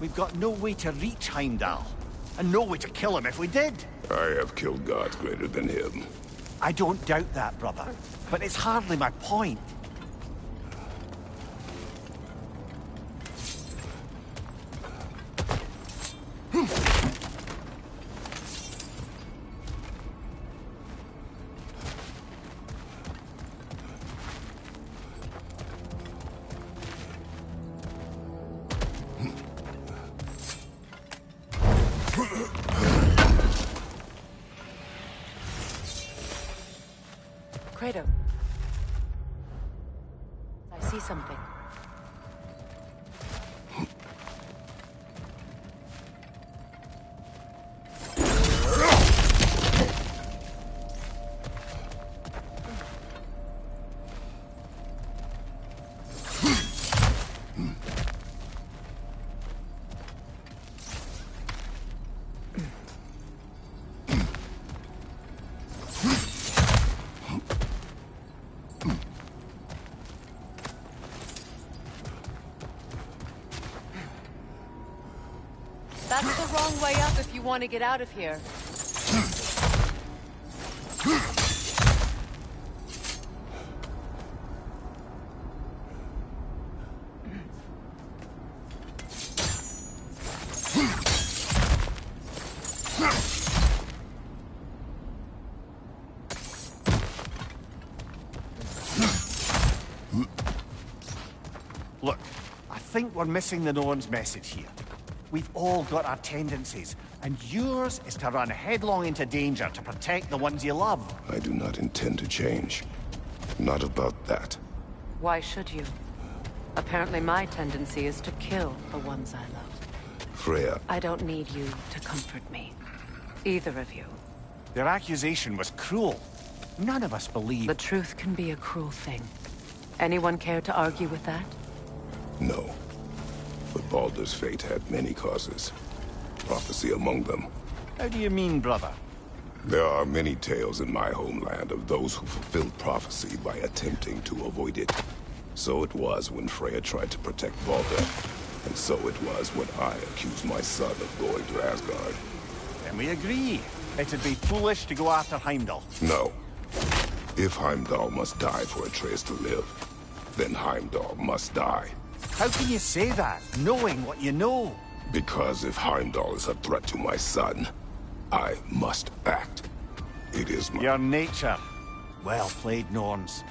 we've got no way to reach Heimdall, and no way to kill him if we did. I have killed gods greater than him. I don't doubt that, brother, but it's hardly my point. Kratos. I see something. That's the wrong way up if you want to get out of here. Look, I think we're missing the Norn's message here. We've all got our tendencies, and yours is to run headlong into danger to protect the ones you love. I do not intend to change. Not about that. Why should you? Apparently my tendency is to kill the ones I love. Freya, I don't need you to comfort me. Either of you. Their accusation was cruel. None of us believe. The truth can be a cruel thing. Anyone care to argue with that? no. But Baldur's fate had many causes. Prophecy among them. How do you mean, brother? There are many tales in my homeland of those who fulfilled prophecy by attempting to avoid it. So it was when Freya tried to protect Baldur. And so it was when I accused my son of going to Asgard. Then we agree. It'd be foolish to go after Heimdall. No. If Heimdall must die for Atreus to live, then Heimdall must die. How can you say that, knowing what you know? Because if Heimdall is a threat to my son, I must act. It is my... Your nature. Well played, Norns.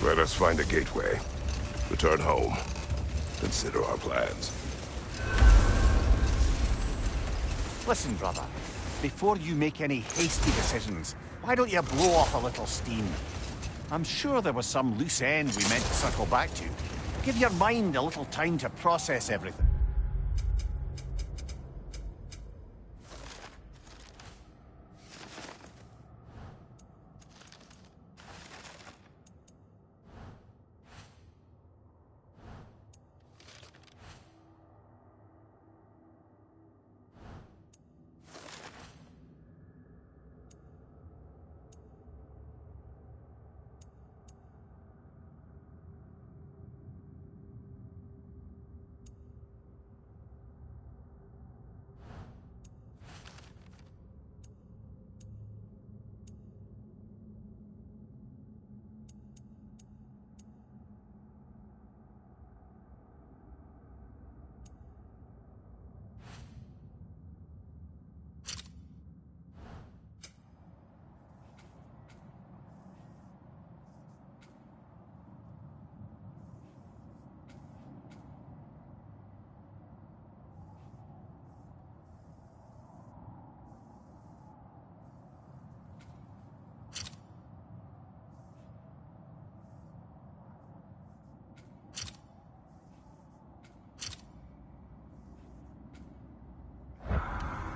Let us find a gateway. Return home. Consider our plans. Listen, brother. Before you make any hasty decisions, why don't you blow off a little steam? I'm sure there was some loose end we meant to circle back to. Give your mind a little time to process everything.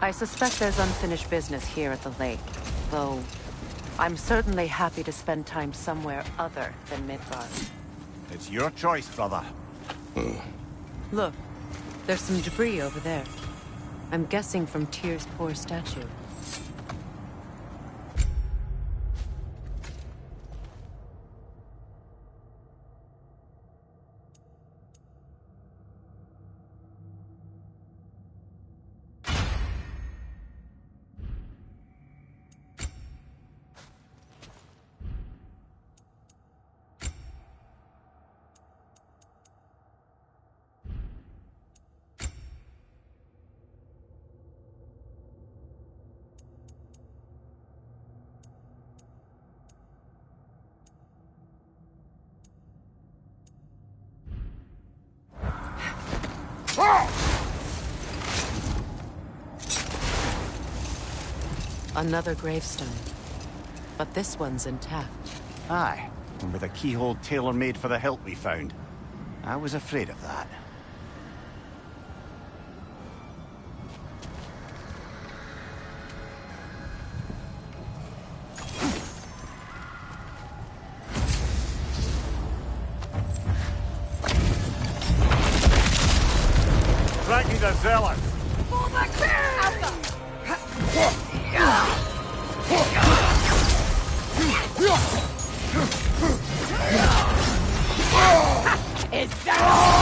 I suspect there's unfinished business here at the lake, though I'm certainly happy to spend time somewhere other than Midgard. It's your choice, brother. Look, there's some debris over there. I'm guessing from Tyr's poor statue. Another gravestone. But this one's intact. Aye, and with a keyhole tailor-made for the hilt we found. I was afraid of that. Frankie the Zealot! Pull back there! Alpha! Is that all?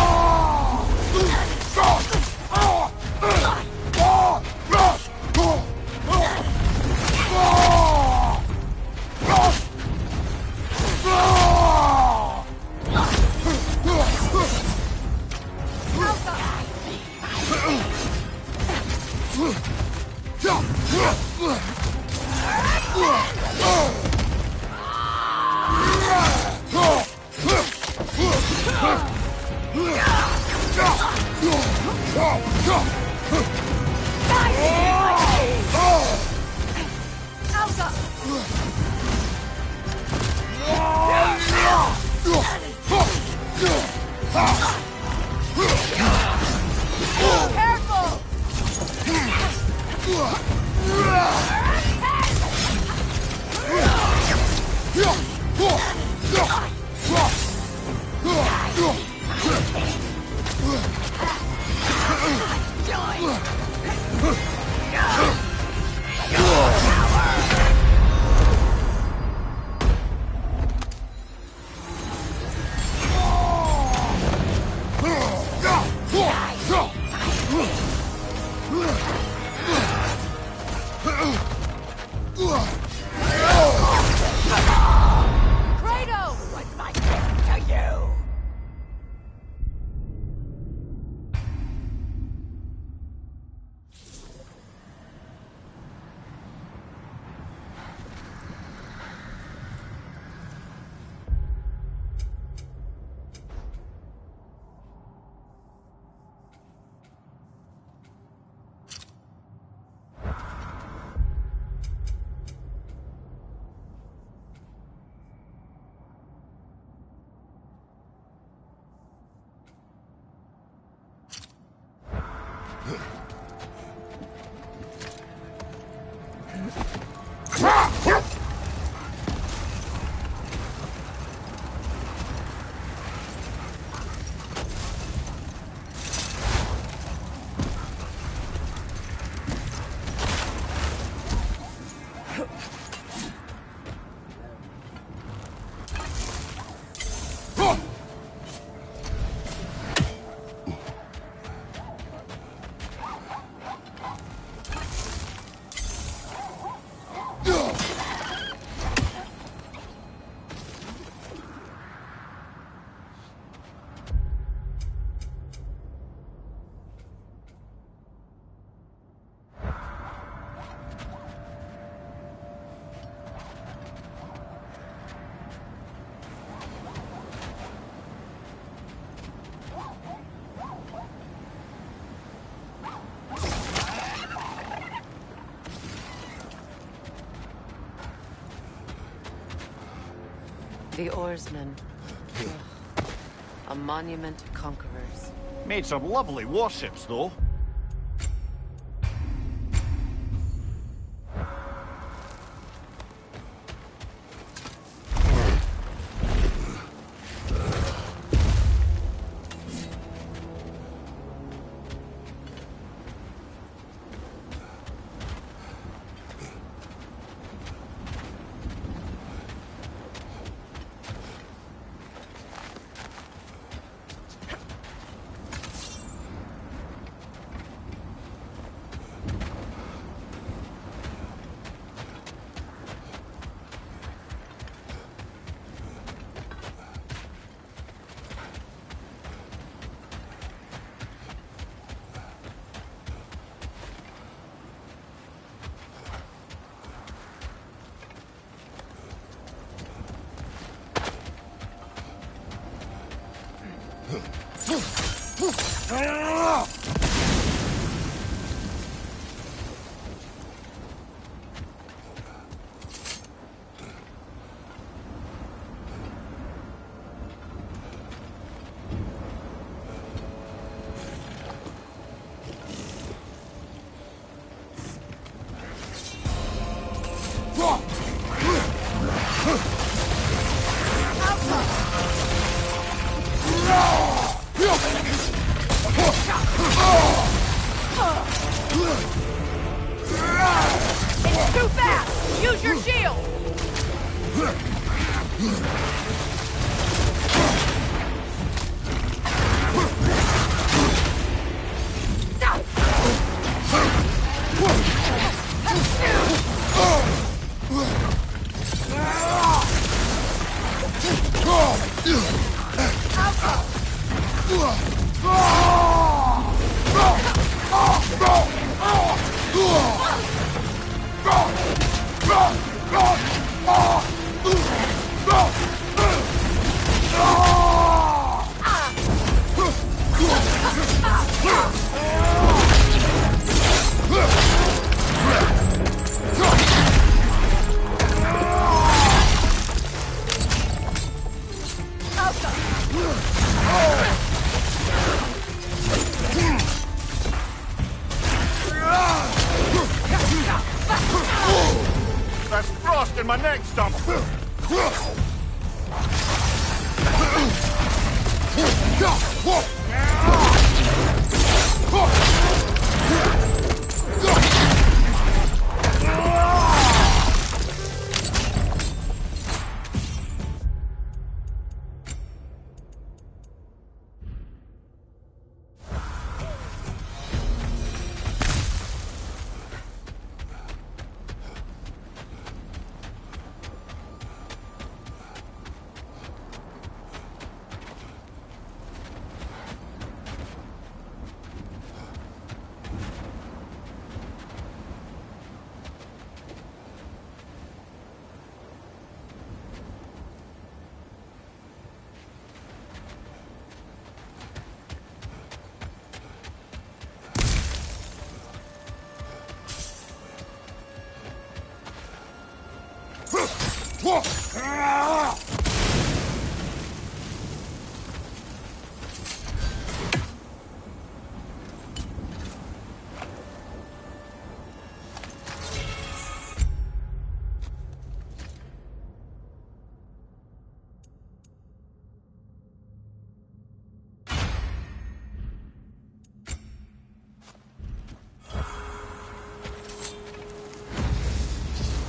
The Oarsmen. Ugh. A monument to conquerors. Made some lovely warships, though. It's too fast! Use your shield! That's frost in my neck stump!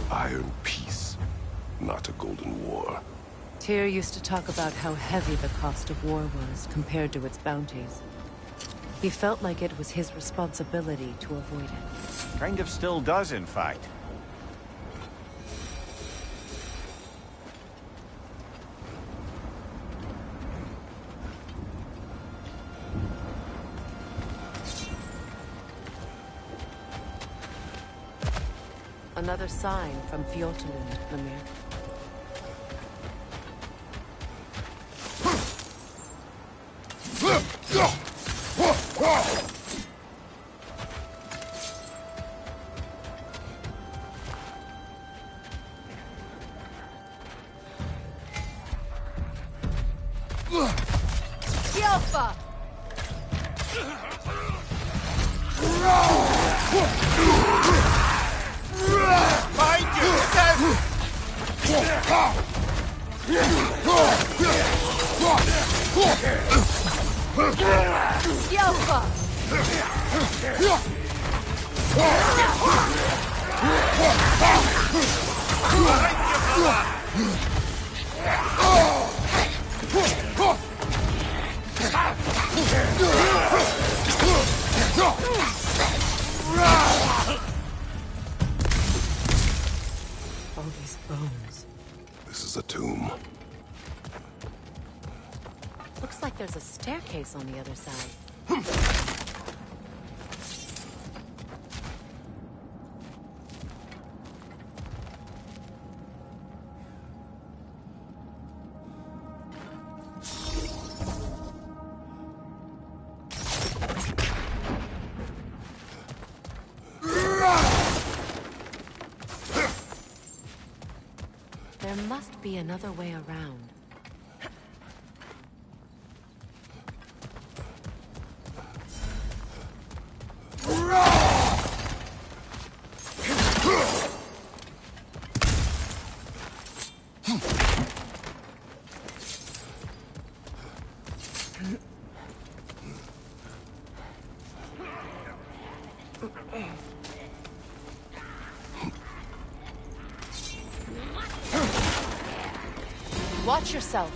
Iron peace, not a golden war. Tyr used to talk about how heavy the cost of war was compared to its bounties. He felt like it was his responsibility to avoid it. Kind of still does, in fact. Another sign from Fjotalund, Mimir. Yelfa! Behind you! Yelfa! All these bones. This is a tomb. Looks like there's a staircase on the other side. The There must be another way around. Watch yourself.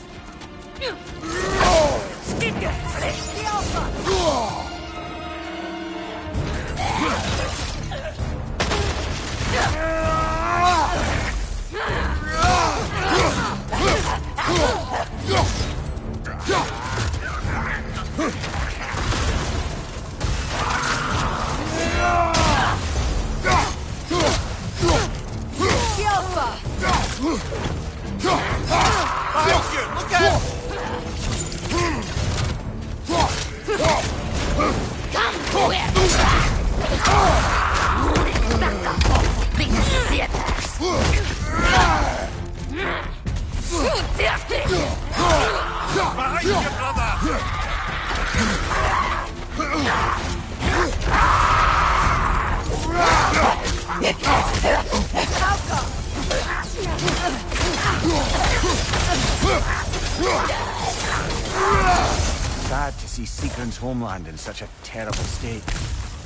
Sad to see Sigrun's homeland in such a terrible state.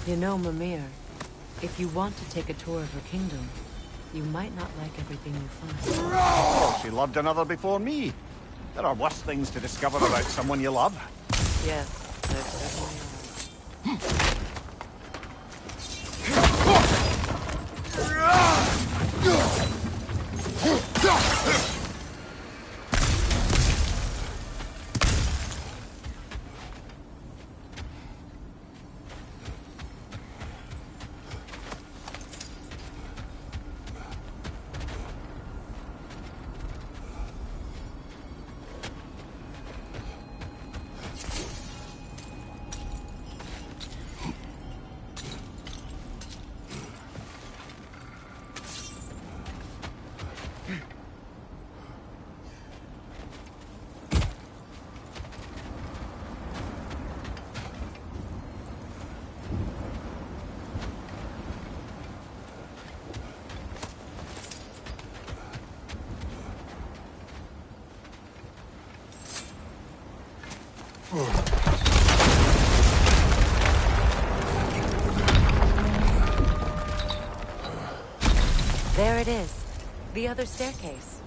You know, Mimir, if you want to take a tour of her kingdom, you might not like everything you find. Well, she loved another before me. There are worse things to discover about someone you love. Yes, there certainly are. There it is. The other staircase.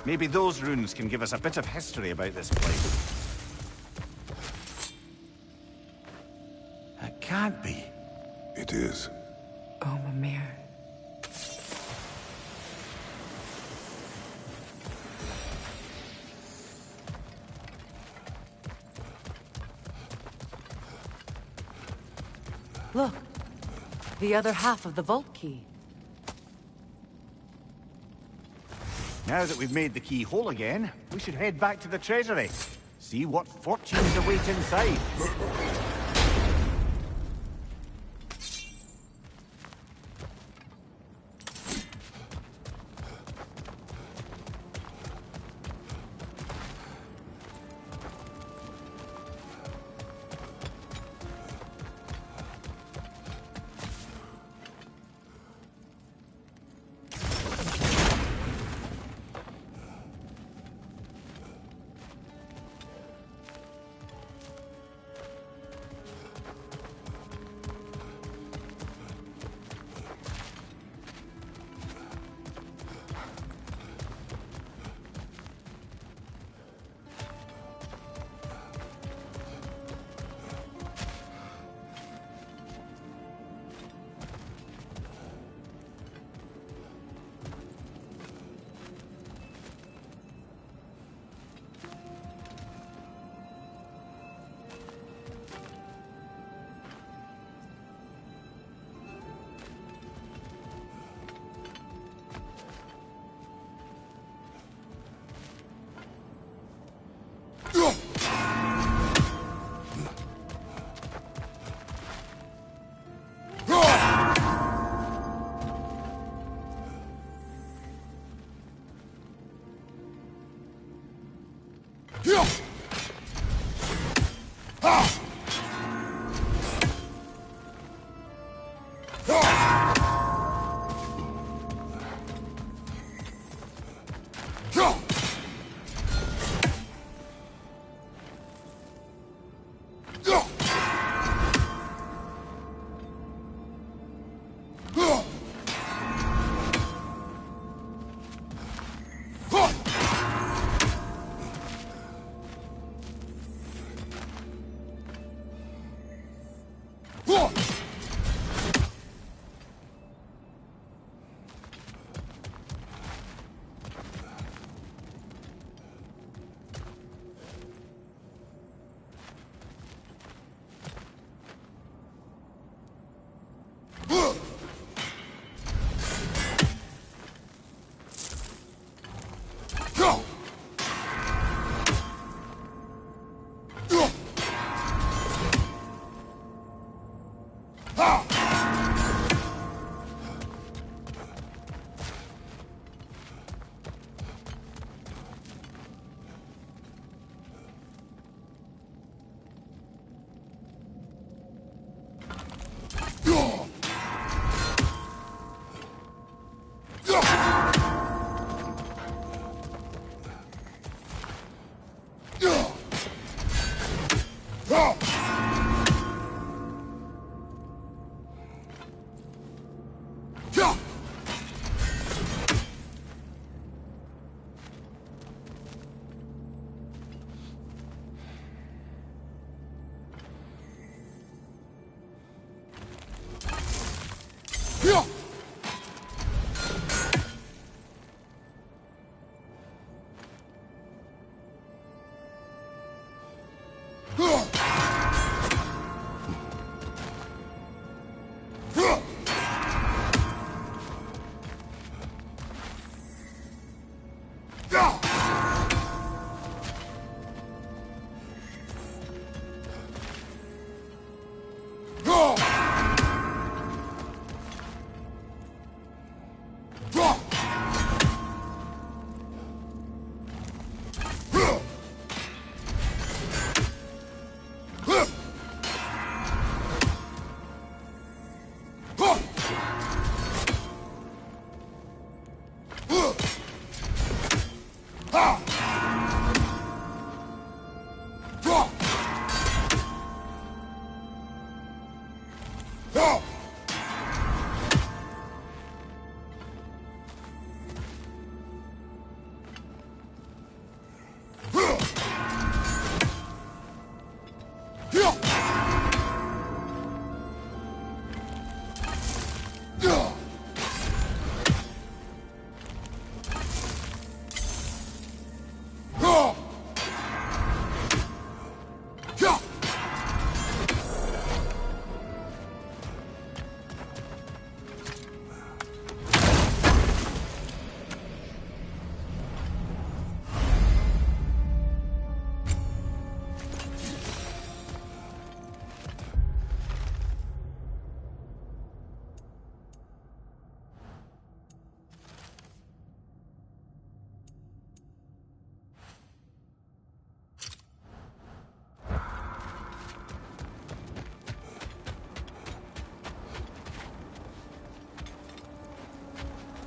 Maybe those runes can give us a bit of history about this place. It can't be. It is. Oh, Mimir. Look, the other half of the vault key. Now that we've made the key whole again, we should head back to the treasury. See what fortunes await inside.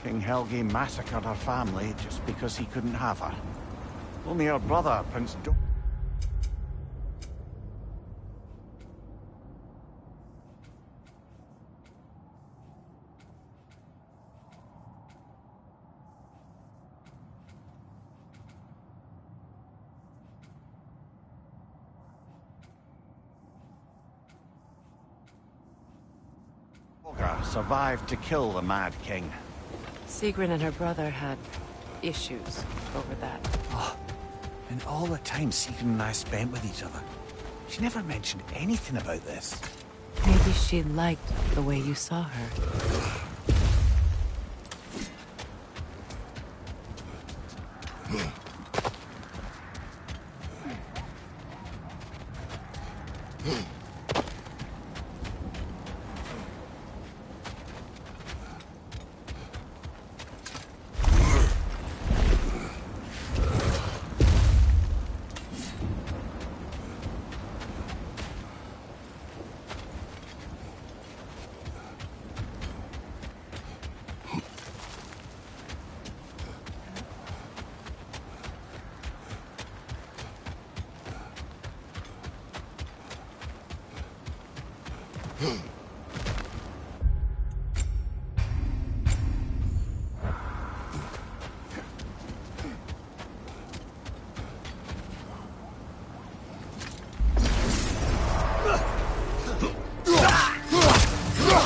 King Helgi massacred her family just because he couldn't have her. Only her brother, Prince Do... survived to kill the Mad King. Sigrun and her brother had issues over that. Oh, and all the time Sigrun and I spent with each other, she never mentioned anything about this. Maybe she liked the way you saw her.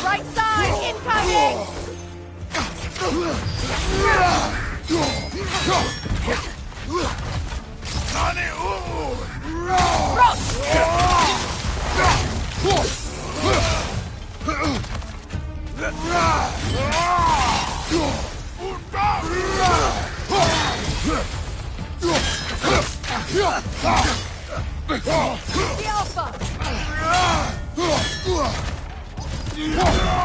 Right side, incoming! The Alpha! The Alpha!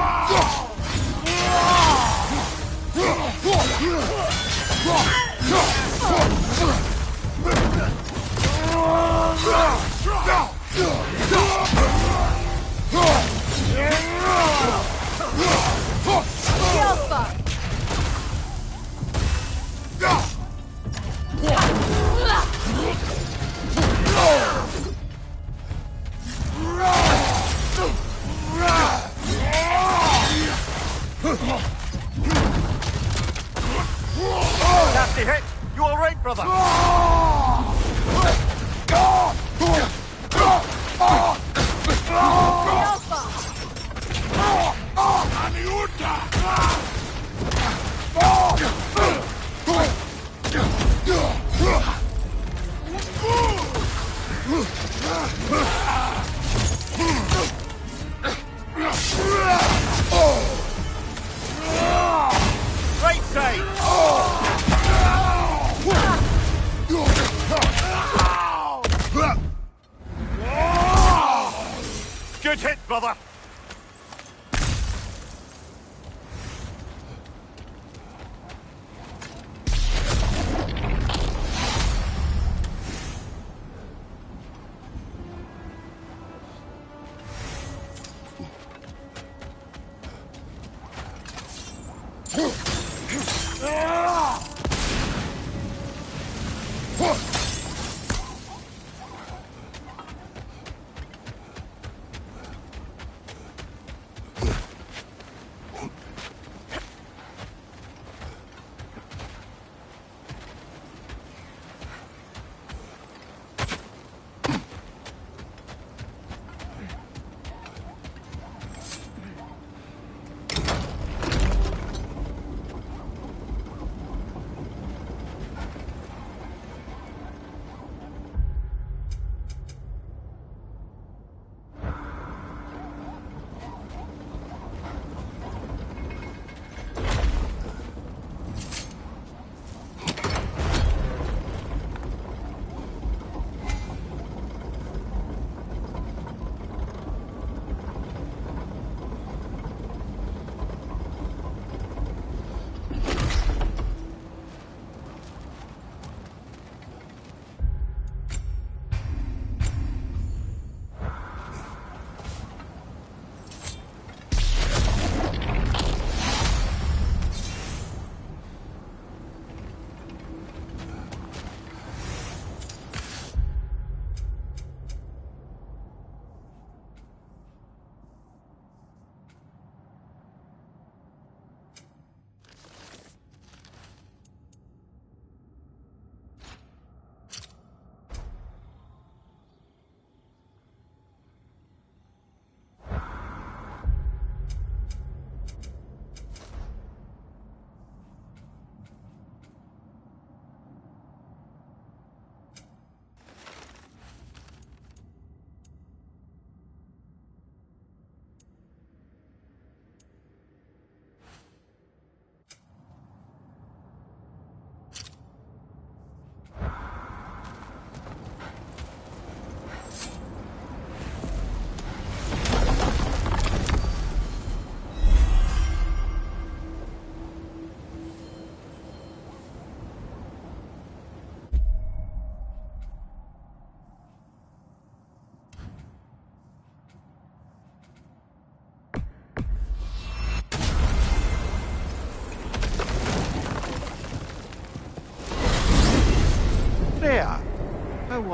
Nasty hit! You alright, brother? Right side! Good hit, brother!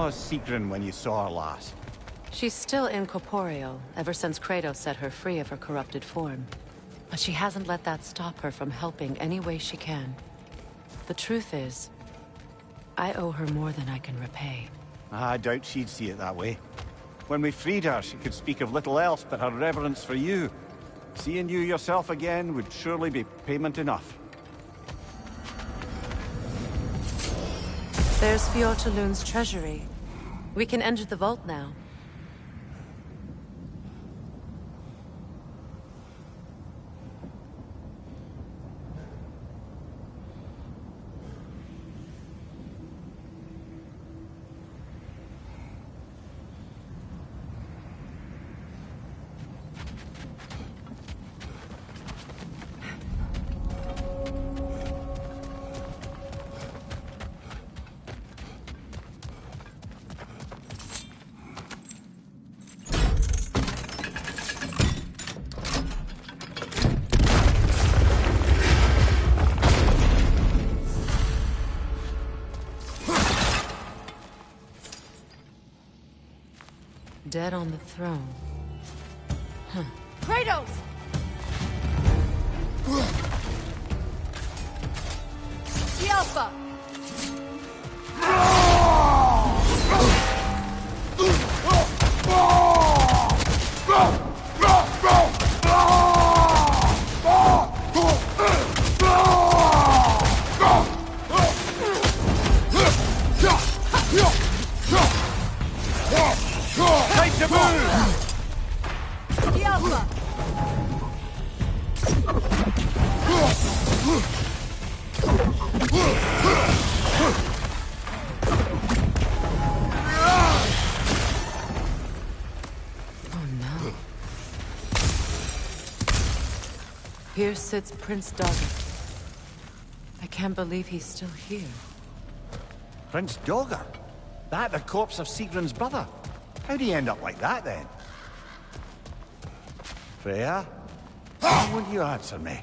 was Sigrun when you saw her last? She's still incorporeal, ever since Kratos set her free of her corrupted form. But she hasn't let that stop her from helping any way she can. The truth is, I owe her more than I can repay. I doubt she'd see it that way. When we freed her, she could speak of little else but her reverence for you. Seeing you yourself again would surely be payment enough. There's Fjortulun's treasury. We can enter the vault now. Dead on the throne. Huh. Kratos! The Alpha! Here sits Prince Dogger. I can't believe he's still here. Prince Dogger? That the corpse of Sigrun's brother? How'd he end up like that, then? Freya? Why won't you answer me?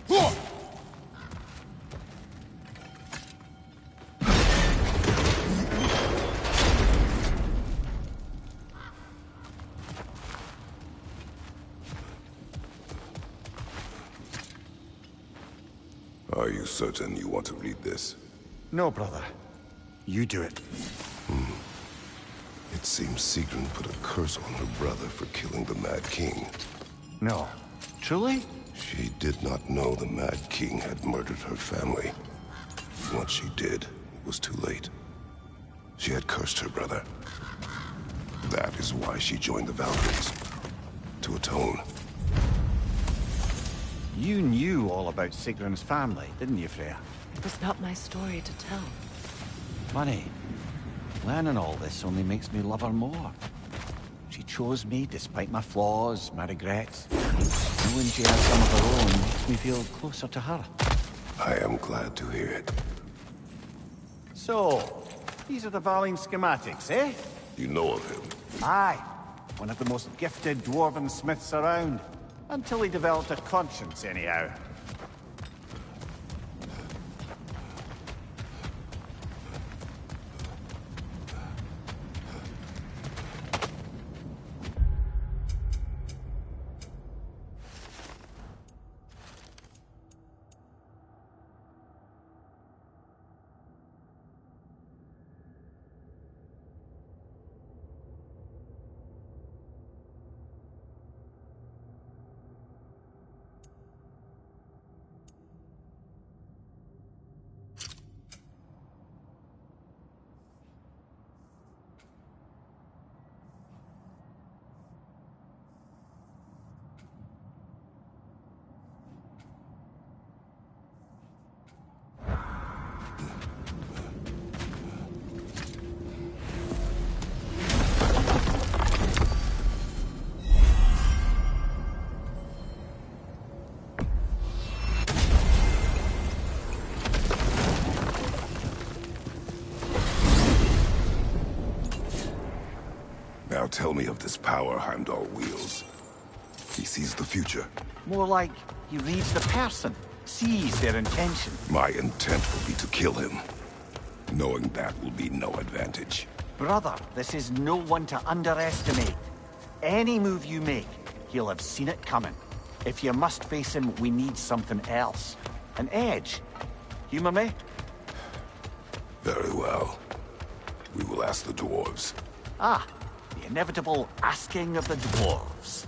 Are you certain you want to read this? No, brother. You do it. It seems Sigrun put a curse on her brother for killing the Mad King. No. Truly? She did not know the Mad King had murdered her family. Once she did, it was too late. She had cursed her brother. That is why she joined the Valkyries. To atone. You knew all about Sigrun's family, didn't you, Freya? It was not my story to tell. Funny. Learning all this only makes me love her more. She chose me despite my flaws, my regrets. Knowing she has some of her own makes me feel closer to her. I am glad to hear it. So, these are the Valine schematics, eh? You know of him? Aye. One of the most gifted dwarven smiths around. Until he developed a conscience, anyhow. Now tell me of this power Heimdall wields. He sees the future. More like he reads the person, sees their intention. My intent will be to kill him. Knowing that will be no advantage. Brother, this is no one to underestimate. Any move you make, he'll have seen it coming. If you must face him, we need something else. An edge. Humor me? Very well. We will ask the dwarves. Ah, the inevitable asking of the dwarves.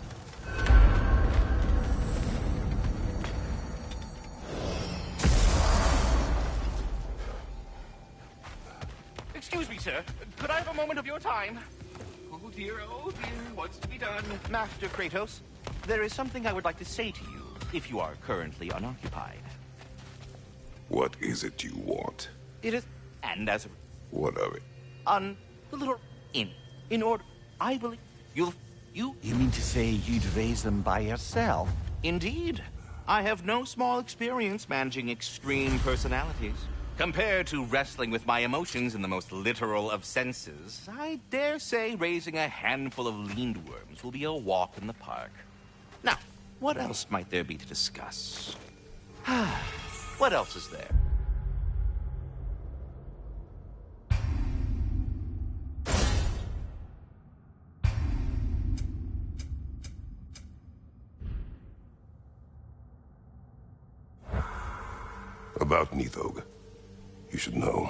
Excuse me, sir. Could I have a moment of your time? Oh dear, what's to be done? Master Kratos, there is something I would like to say to you, if you are currently unoccupied. What is it you want? It is, and as a... What of it? On the little inn. In order, I believe you... You mean to say you'd raise them by yourself? Indeed. I have no small experience managing extreme personalities. Compared to wrestling with my emotions in the most literal of senses, I dare say raising a handful of leaned worms will be a walk in the park. Now, what else might there be to discuss? What else is there? About Nithog. You should know,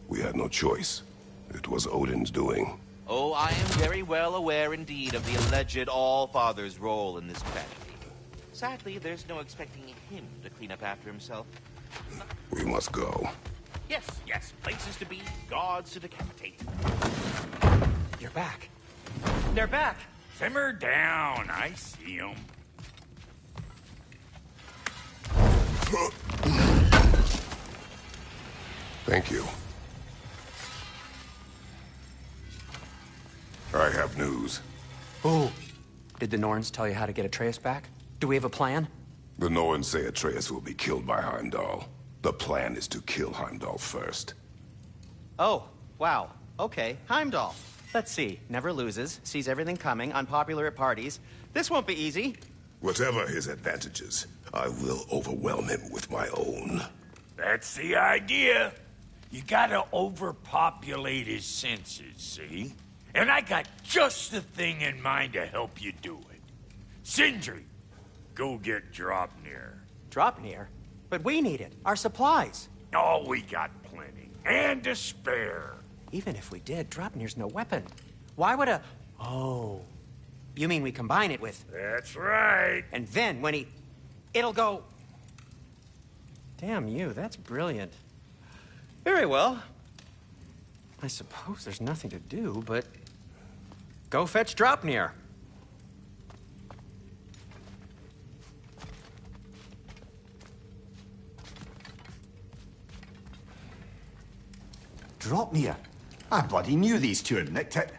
we had no choice. It was Odin's doing. Oh, I am very well aware indeed of the alleged All-Father's role in this tragedy. Sadly, there's no expecting him to clean up after himself. We must go. Yes, places to be, gods to decapitate. You're back. They're back. Simmer down, I see 'em. Thank you. I have news. Oh. Did the Norns tell you how to get Atreus back? Do we have a plan? The Norns say Atreus will be killed by Heimdall. The plan is to kill Heimdall first. Oh, wow. Okay, Heimdall. Let's see. Never loses, sees everything coming, unpopular at parties. This won't be easy. Whatever his advantages, I will overwhelm him with my own. That's the idea. You gotta overpopulate his senses, see? And I got just the thing in mind to help you do it. Sindri, go get Draupnir. Draupnir? But we need it. Our supplies. Oh, we got plenty. And to spare. Even if we did, Draupnir's no weapon. Why would a... Oh. You mean we combine it with... That's right. And then when he... It'll go... Damn you, that's brilliant. Very well. I suppose there's nothing to do, but... Go fetch Draupnir. Draupnir? I bloody knew these two had nicked it.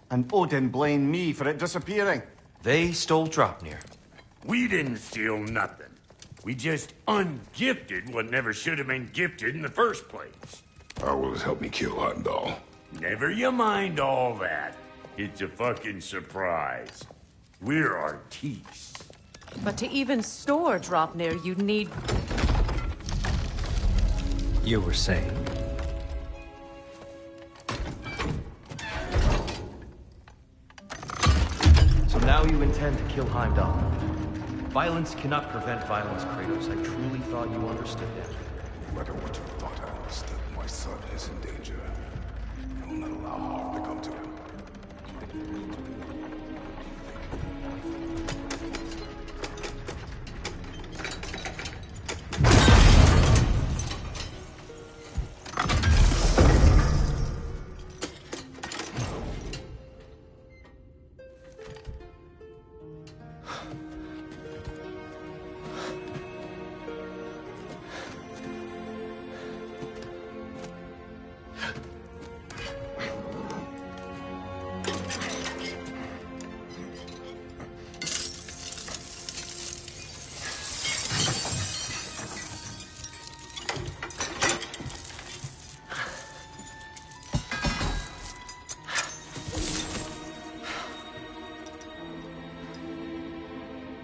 And Odin blamed me for it disappearing. They stole Draupnir. We didn't steal nothing. We just ungifted what never should have been gifted in the first place. How will it help me kill Heimdall? Never you mind all that. It's a fucking surprise. We're artistes. But to even store Draupnir, you'd need... You were saying? So now you intend to kill Heimdall. Violence cannot prevent violence, Kratos. I truly thought you understood that. No matter what you thought I understood, my son is in danger. I will not allow harm to come to him.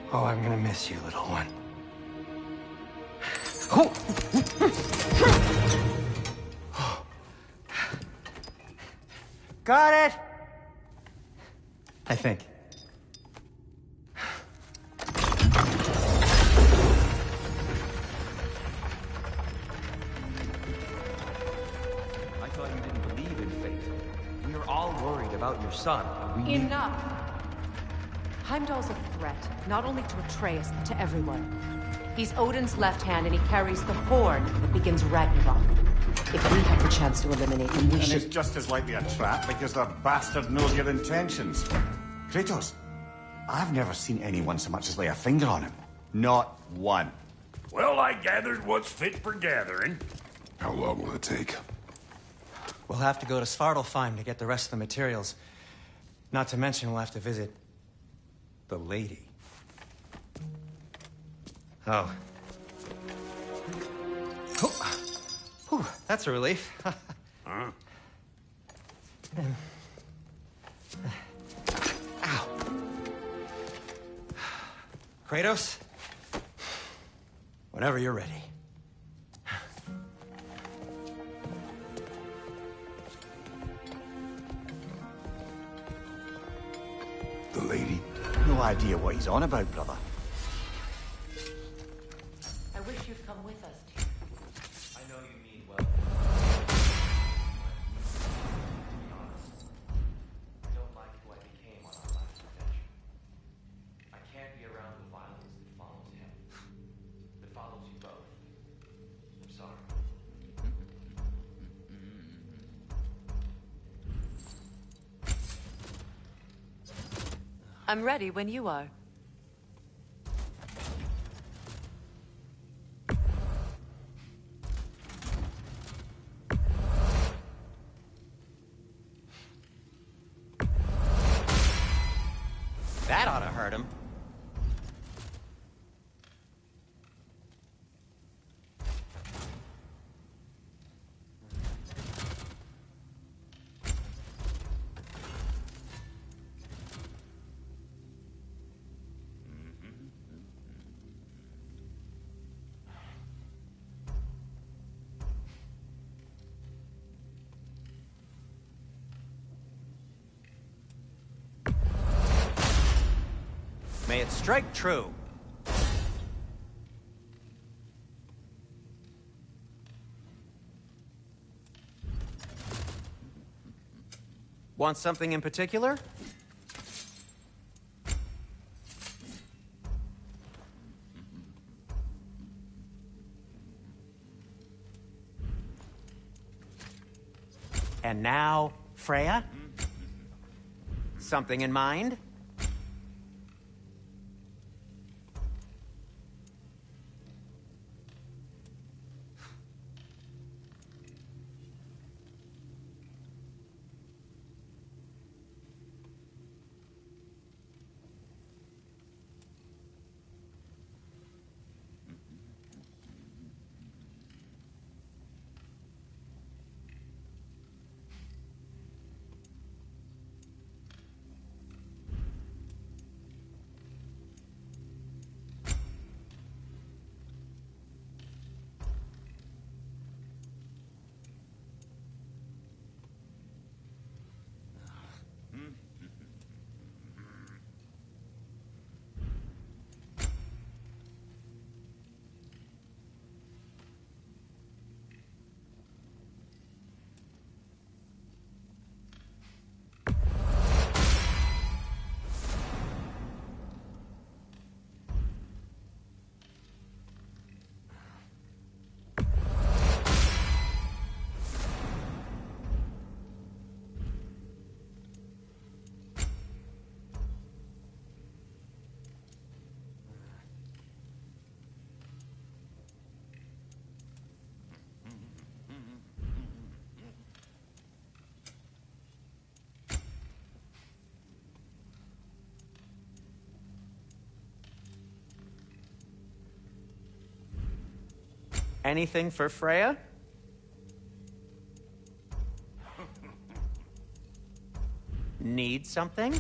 Oh, I'm gonna miss you, little one. Oh! Got it! I think. I thought you didn't believe in fate. We are all worried about your son. We Enough! Heimdall's a threat, not only to Atreus, but to everyone. He's Odin's left hand, and he carries the horn that begins Ragnarok. If we have the chance to eliminate him, we And should... it's just as likely a trap because the bastard knows your intentions. Kratos, I've never seen anyone so much as lay a finger on him. Not one. Well, I gathered what's fit for gathering. How long will it take? We'll have to go to Svartalfheim to get the rest of the materials. Not to mention we'll have to visit... the lady. Oh. Whew, that's a relief. Huh? Ow. Kratos? Whenever you're ready. The lady? No idea what he's on about, brother. I wish you'd come with us, I know you mean well. To be honest, I don't like who I became on our last adventure. I can't be around the violence that follows him. That follows you both. I'm sorry. I'm ready when you are. That ought to hurt him. May it strike true. Want something in particular? And now, Freya? Something in mind? Anything for Freya? Need something?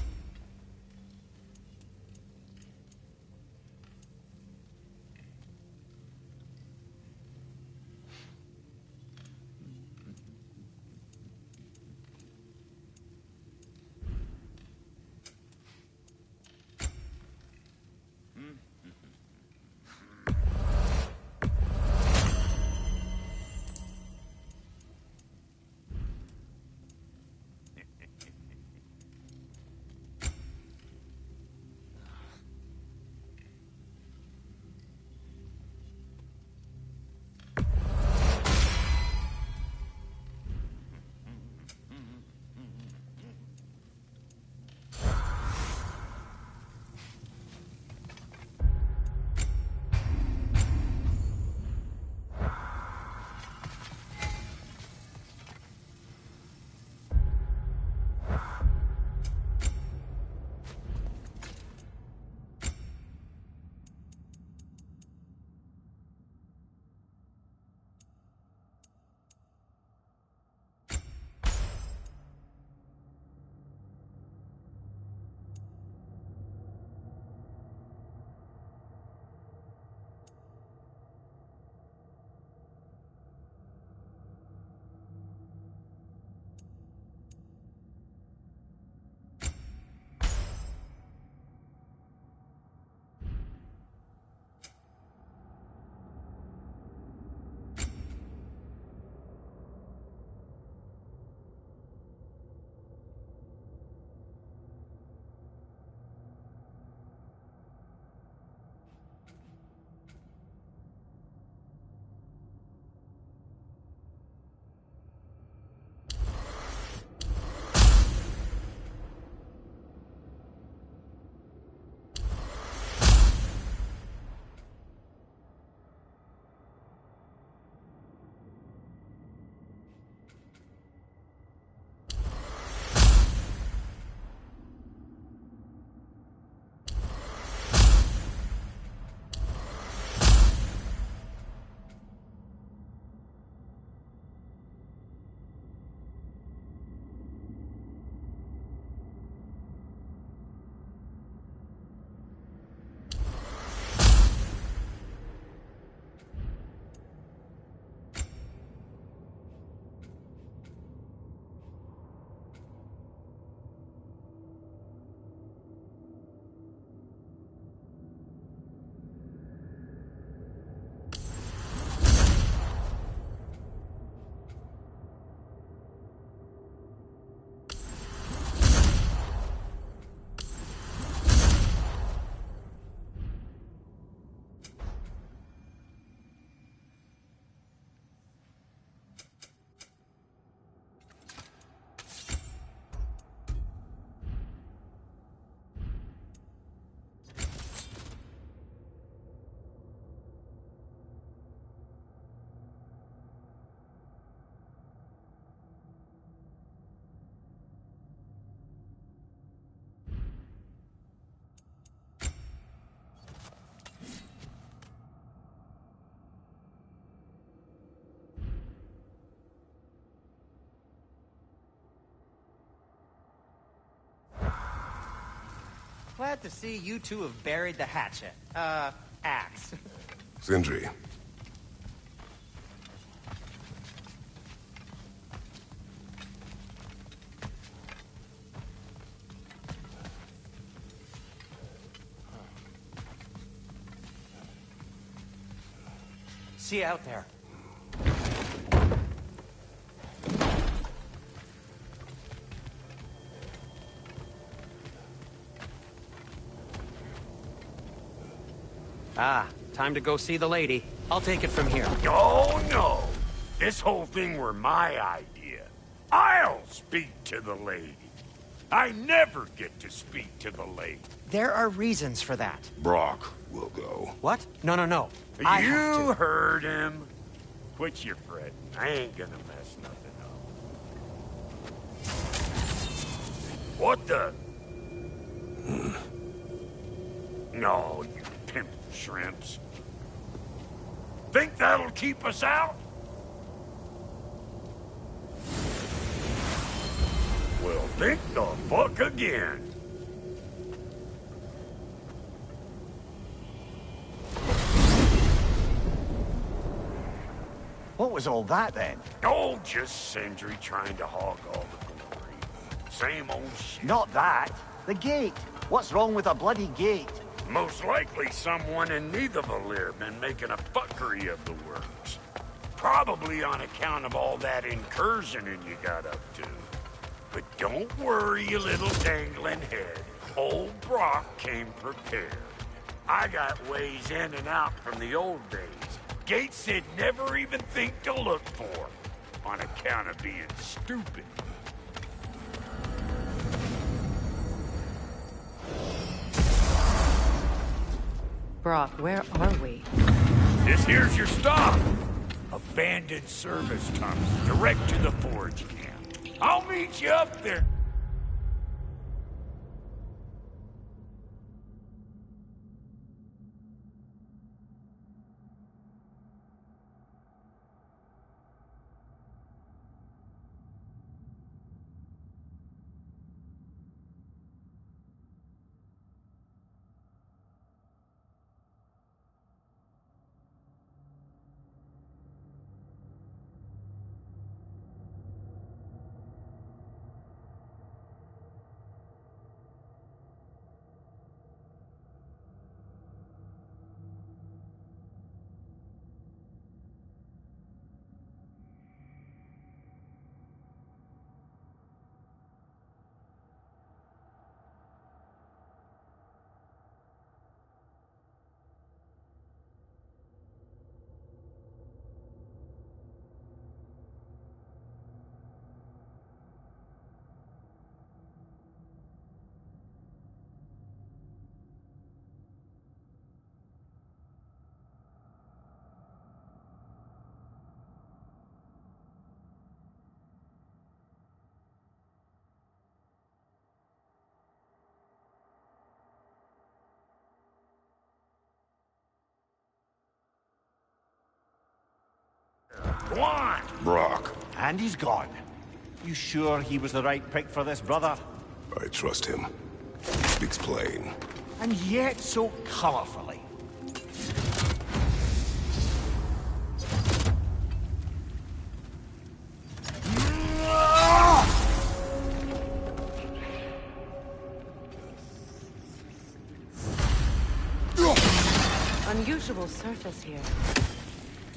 Glad to see you two have buried the hatchet. Axe. Sindri. See you out there. Ah, time to go see the lady. I'll take it from here. Oh, no. This whole thing were my idea. I'll speak to the lady. I never get to speak to the lady. There are reasons for that. Brock will go. What? No, no, no. I have You to. heard him. Quit your fretting. I ain't gonna mess nothing up. What the? No, you pimp shrimps. Think that'll keep us out? Well, think the fuck again. What was all that, then? Oh, just Sindri trying to hog all the glory. Same old shit. Not that. The gate. What's wrong with a bloody gate? Most likely someone in Nidavellir been making a fuckery of the works. Probably on account of all that incursioning you got up to. But don't worry, you little dangling head. Old Brock came prepared. I got ways in and out from the old days. Gates they'd never even think to look for, on account of being stupid. Brock, where are we? This here's your stop. Abandoned service tunnel, direct to the forge camp. I'll meet you up there. Go on! Brock. And he's gone. You sure he was the right pick for this, brother? I trust him. He speaks plain. And yet so colorfully. Unusual surface here.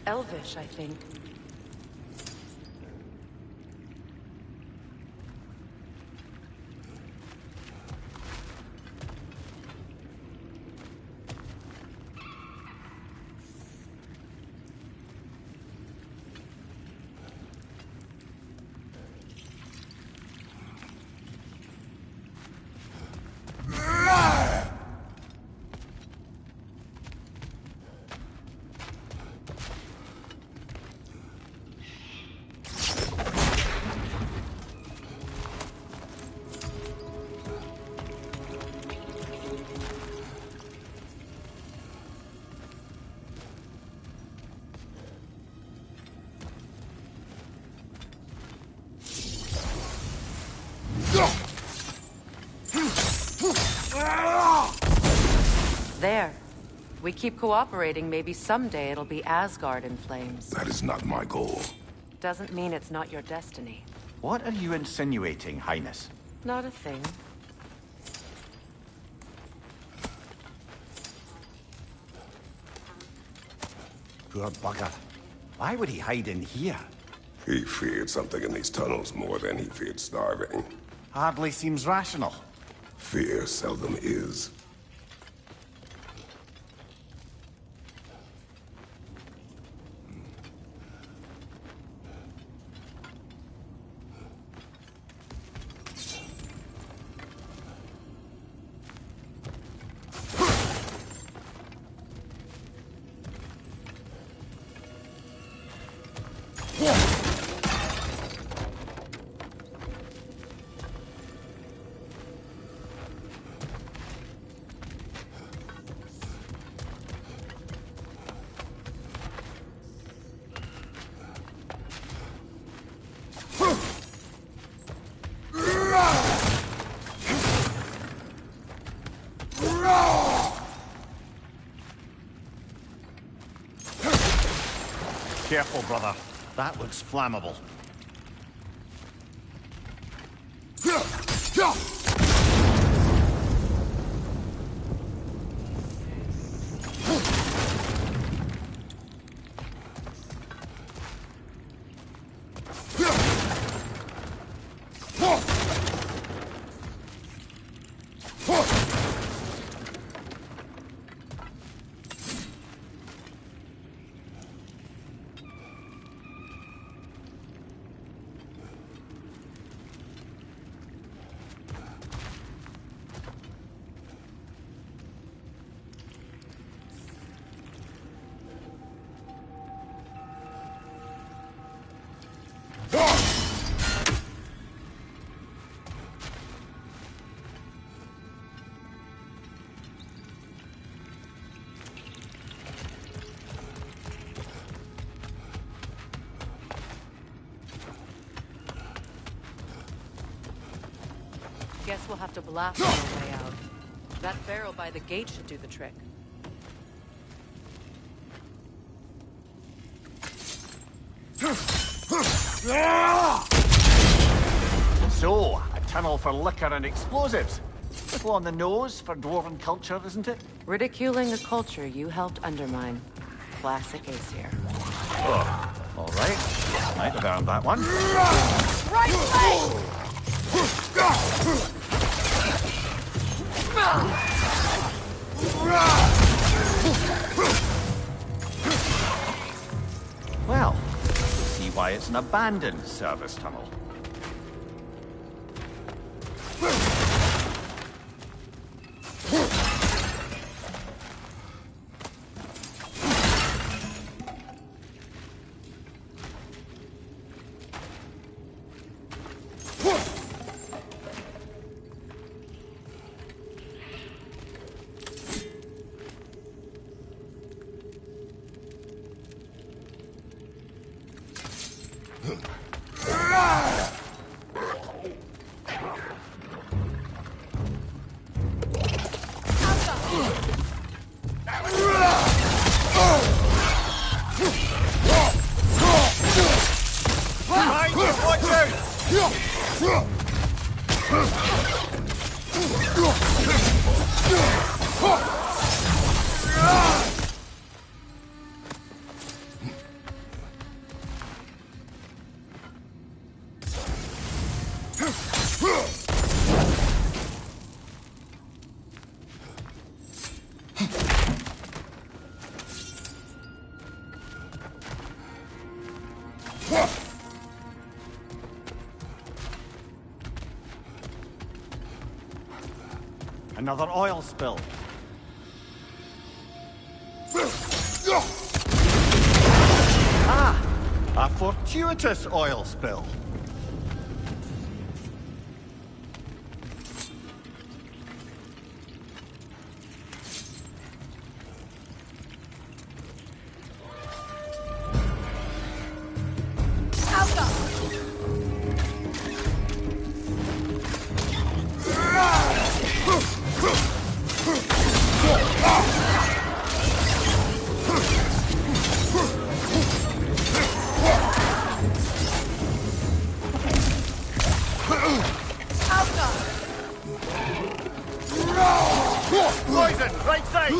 Elvish, I think. There. We keep cooperating, maybe someday it'll be Asgard in flames. That is not my goal. Doesn't mean it's not your destiny. What are you insinuating, Highness? Not a thing. Poor bugger. Why would he hide in here? He feared something in these tunnels more than he feared starving. Hardly seems rational. Fear seldom is. Careful, brother. That looks flammable. Guess we'll have to blast our way out. That barrel by the gate should do the trick. So, a tunnel for liquor and explosives. Little on the nose for dwarven culture, isn't it? Ridiculing a culture you helped undermine. Classic Aesir. Oh, all right. Might have earned that one. Right leg! Well, see why it's an abandoned service tunnel. Another oil spill. Ah! A fortuitous oil spill. Ah! Listen, right side!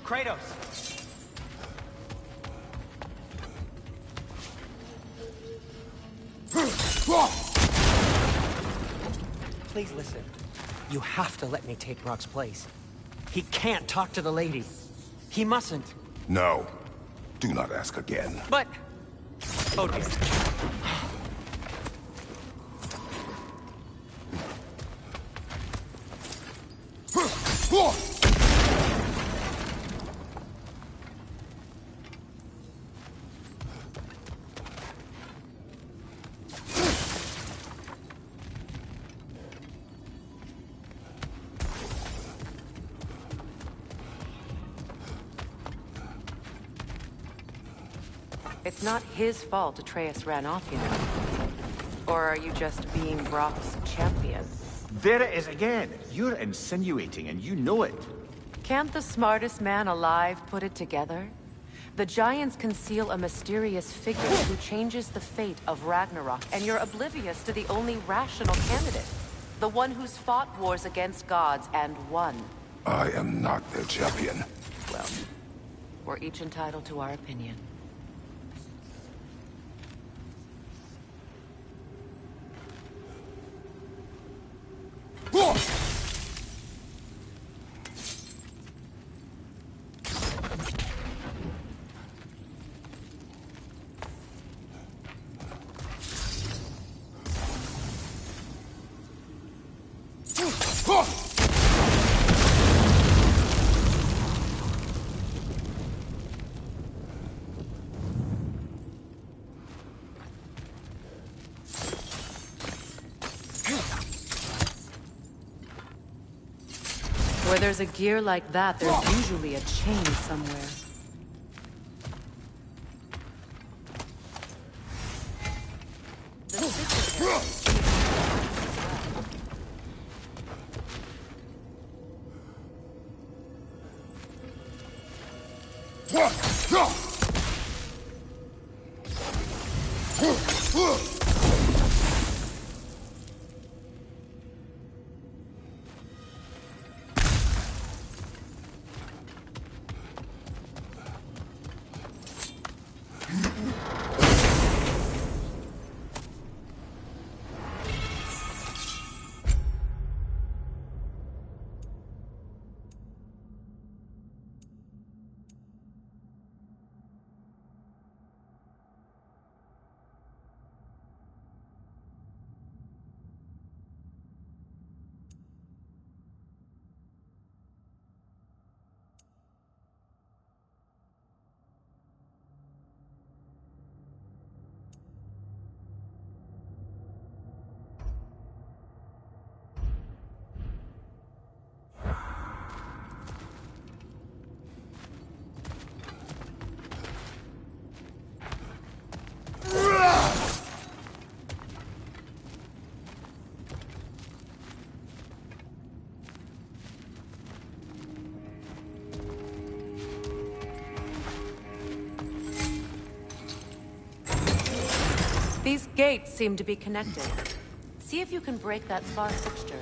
Kratos! Please listen. You have to let me take Brock's place. He can't talk to the lady. He mustn't. No. Do not ask again. But... Oh dear. It's not his fault Atreus ran off, you know. Or are you just being Brock's champion? There it is again. You're insinuating, and you know it. Can't the smartest man alive put it together? The Giants conceal a mysterious figure who changes the fate of Ragnarok, and you're oblivious to the only rational candidate. The one who's fought wars against gods and won. I am not their champion. Well, we're each entitled to our opinion. Where there's a gear like that, there's usually a chain somewhere. The These gates seem to be connected. See if you can break that far fixture.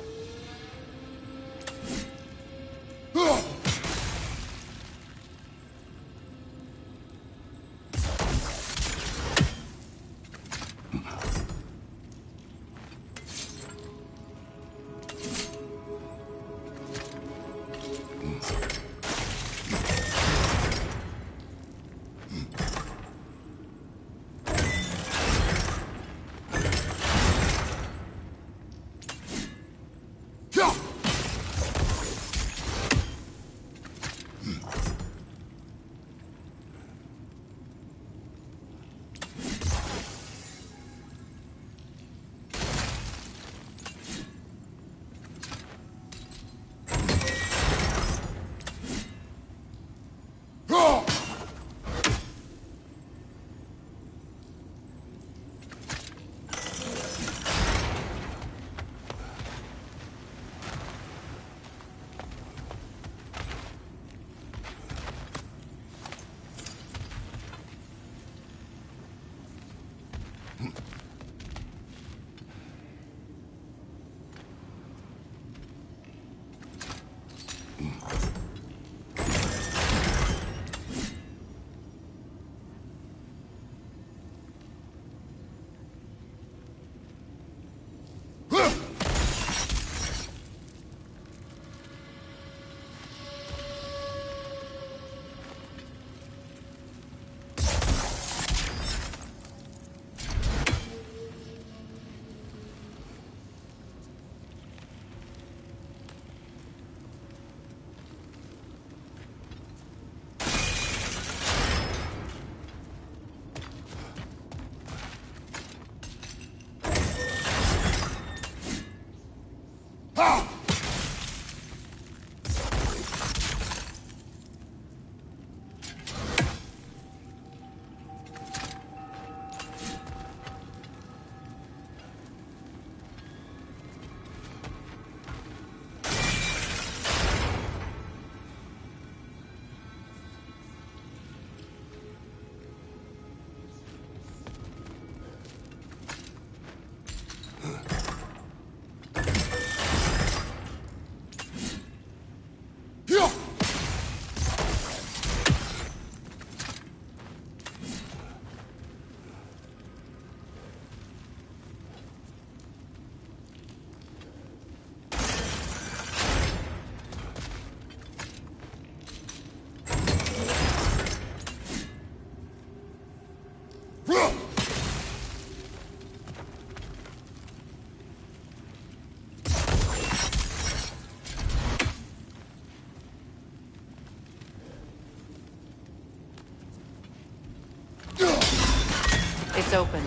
It's open.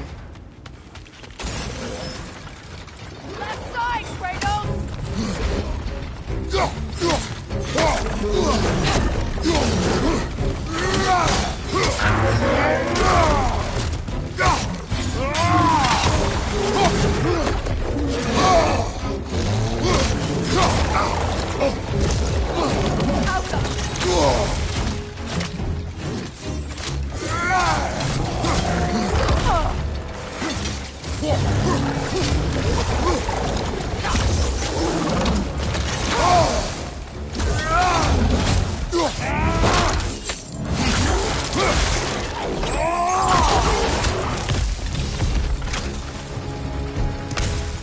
Left side, Kratos!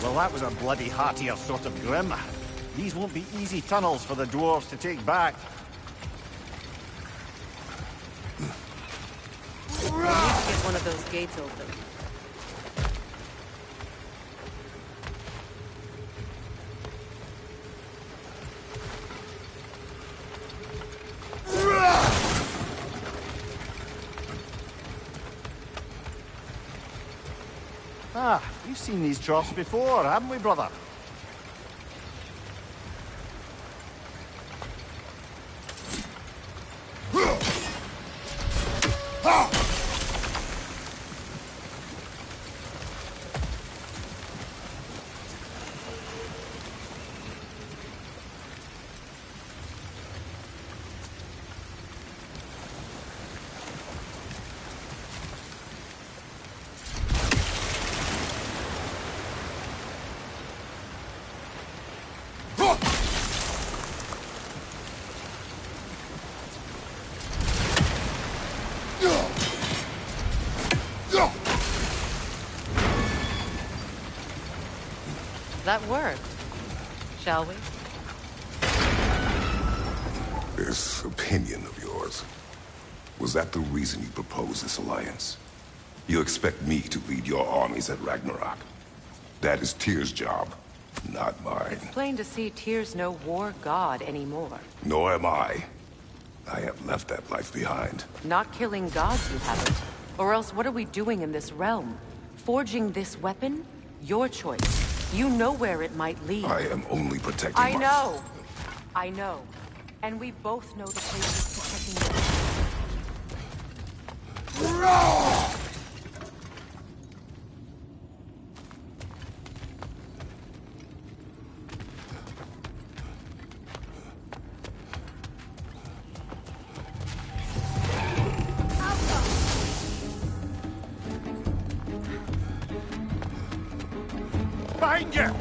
Well, that was a bloody heartier sort of grim. These won't be easy tunnels for the dwarves to take back. We need to get one of those gates open. Ah, we've seen these troughs before, haven't we, brother? That worked. Shall we? This opinion of yours, was that the reason you proposed this alliance? You expect me to lead your armies at Ragnarok? That is Tyr's job, not mine. It's plain to see Tyr's no war god anymore. Nor am I. I have left that life behind. Not killing gods, you haven't. Or else what are we doing in this realm? Forging this weapon? Your choice. You know where it might lead. I am only protecting I know. I know. And we both know the places protecting you. Behind you!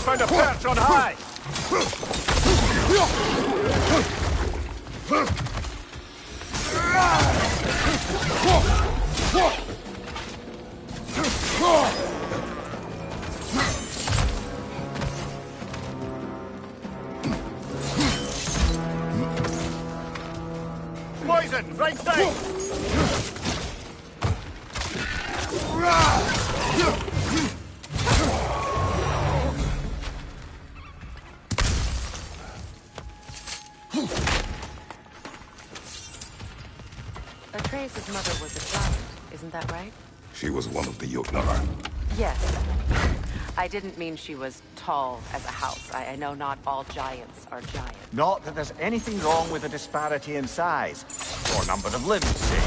Found a perch on high! Poison, right side! Atreus' mother was a giant, isn't that right? She was one of the Jotnar. Yes. I didn't mean she was tall as a house. I know not all giants are giants. Not that there's anything wrong with the disparity in size, or number of limbs, say.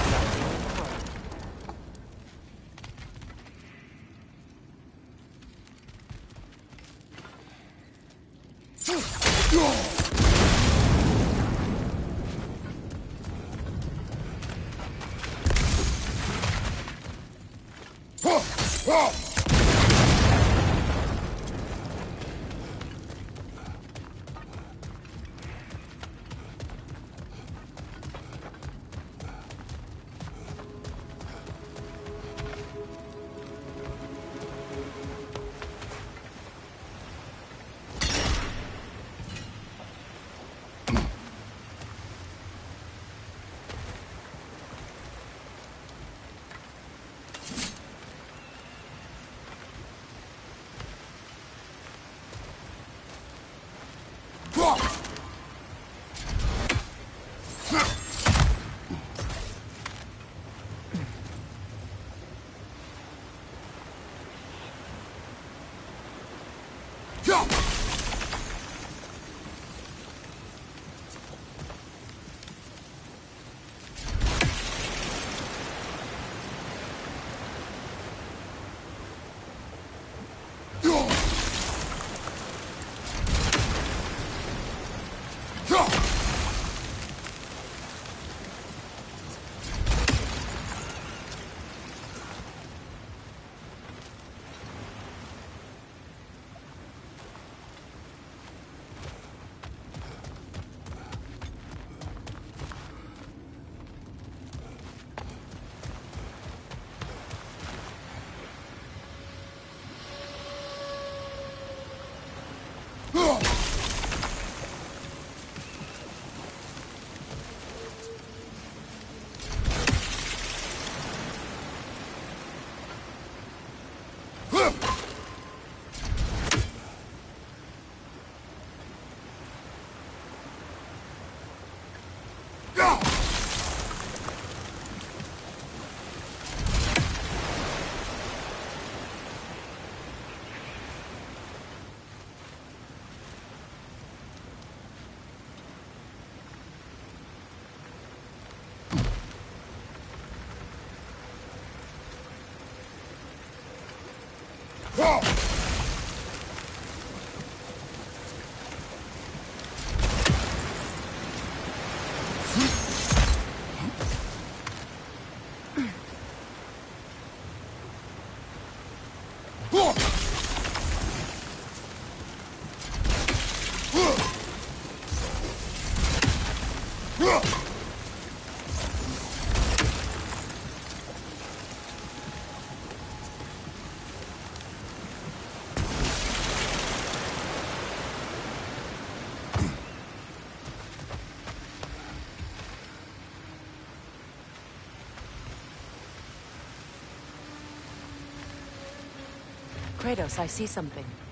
Kratos, I see something.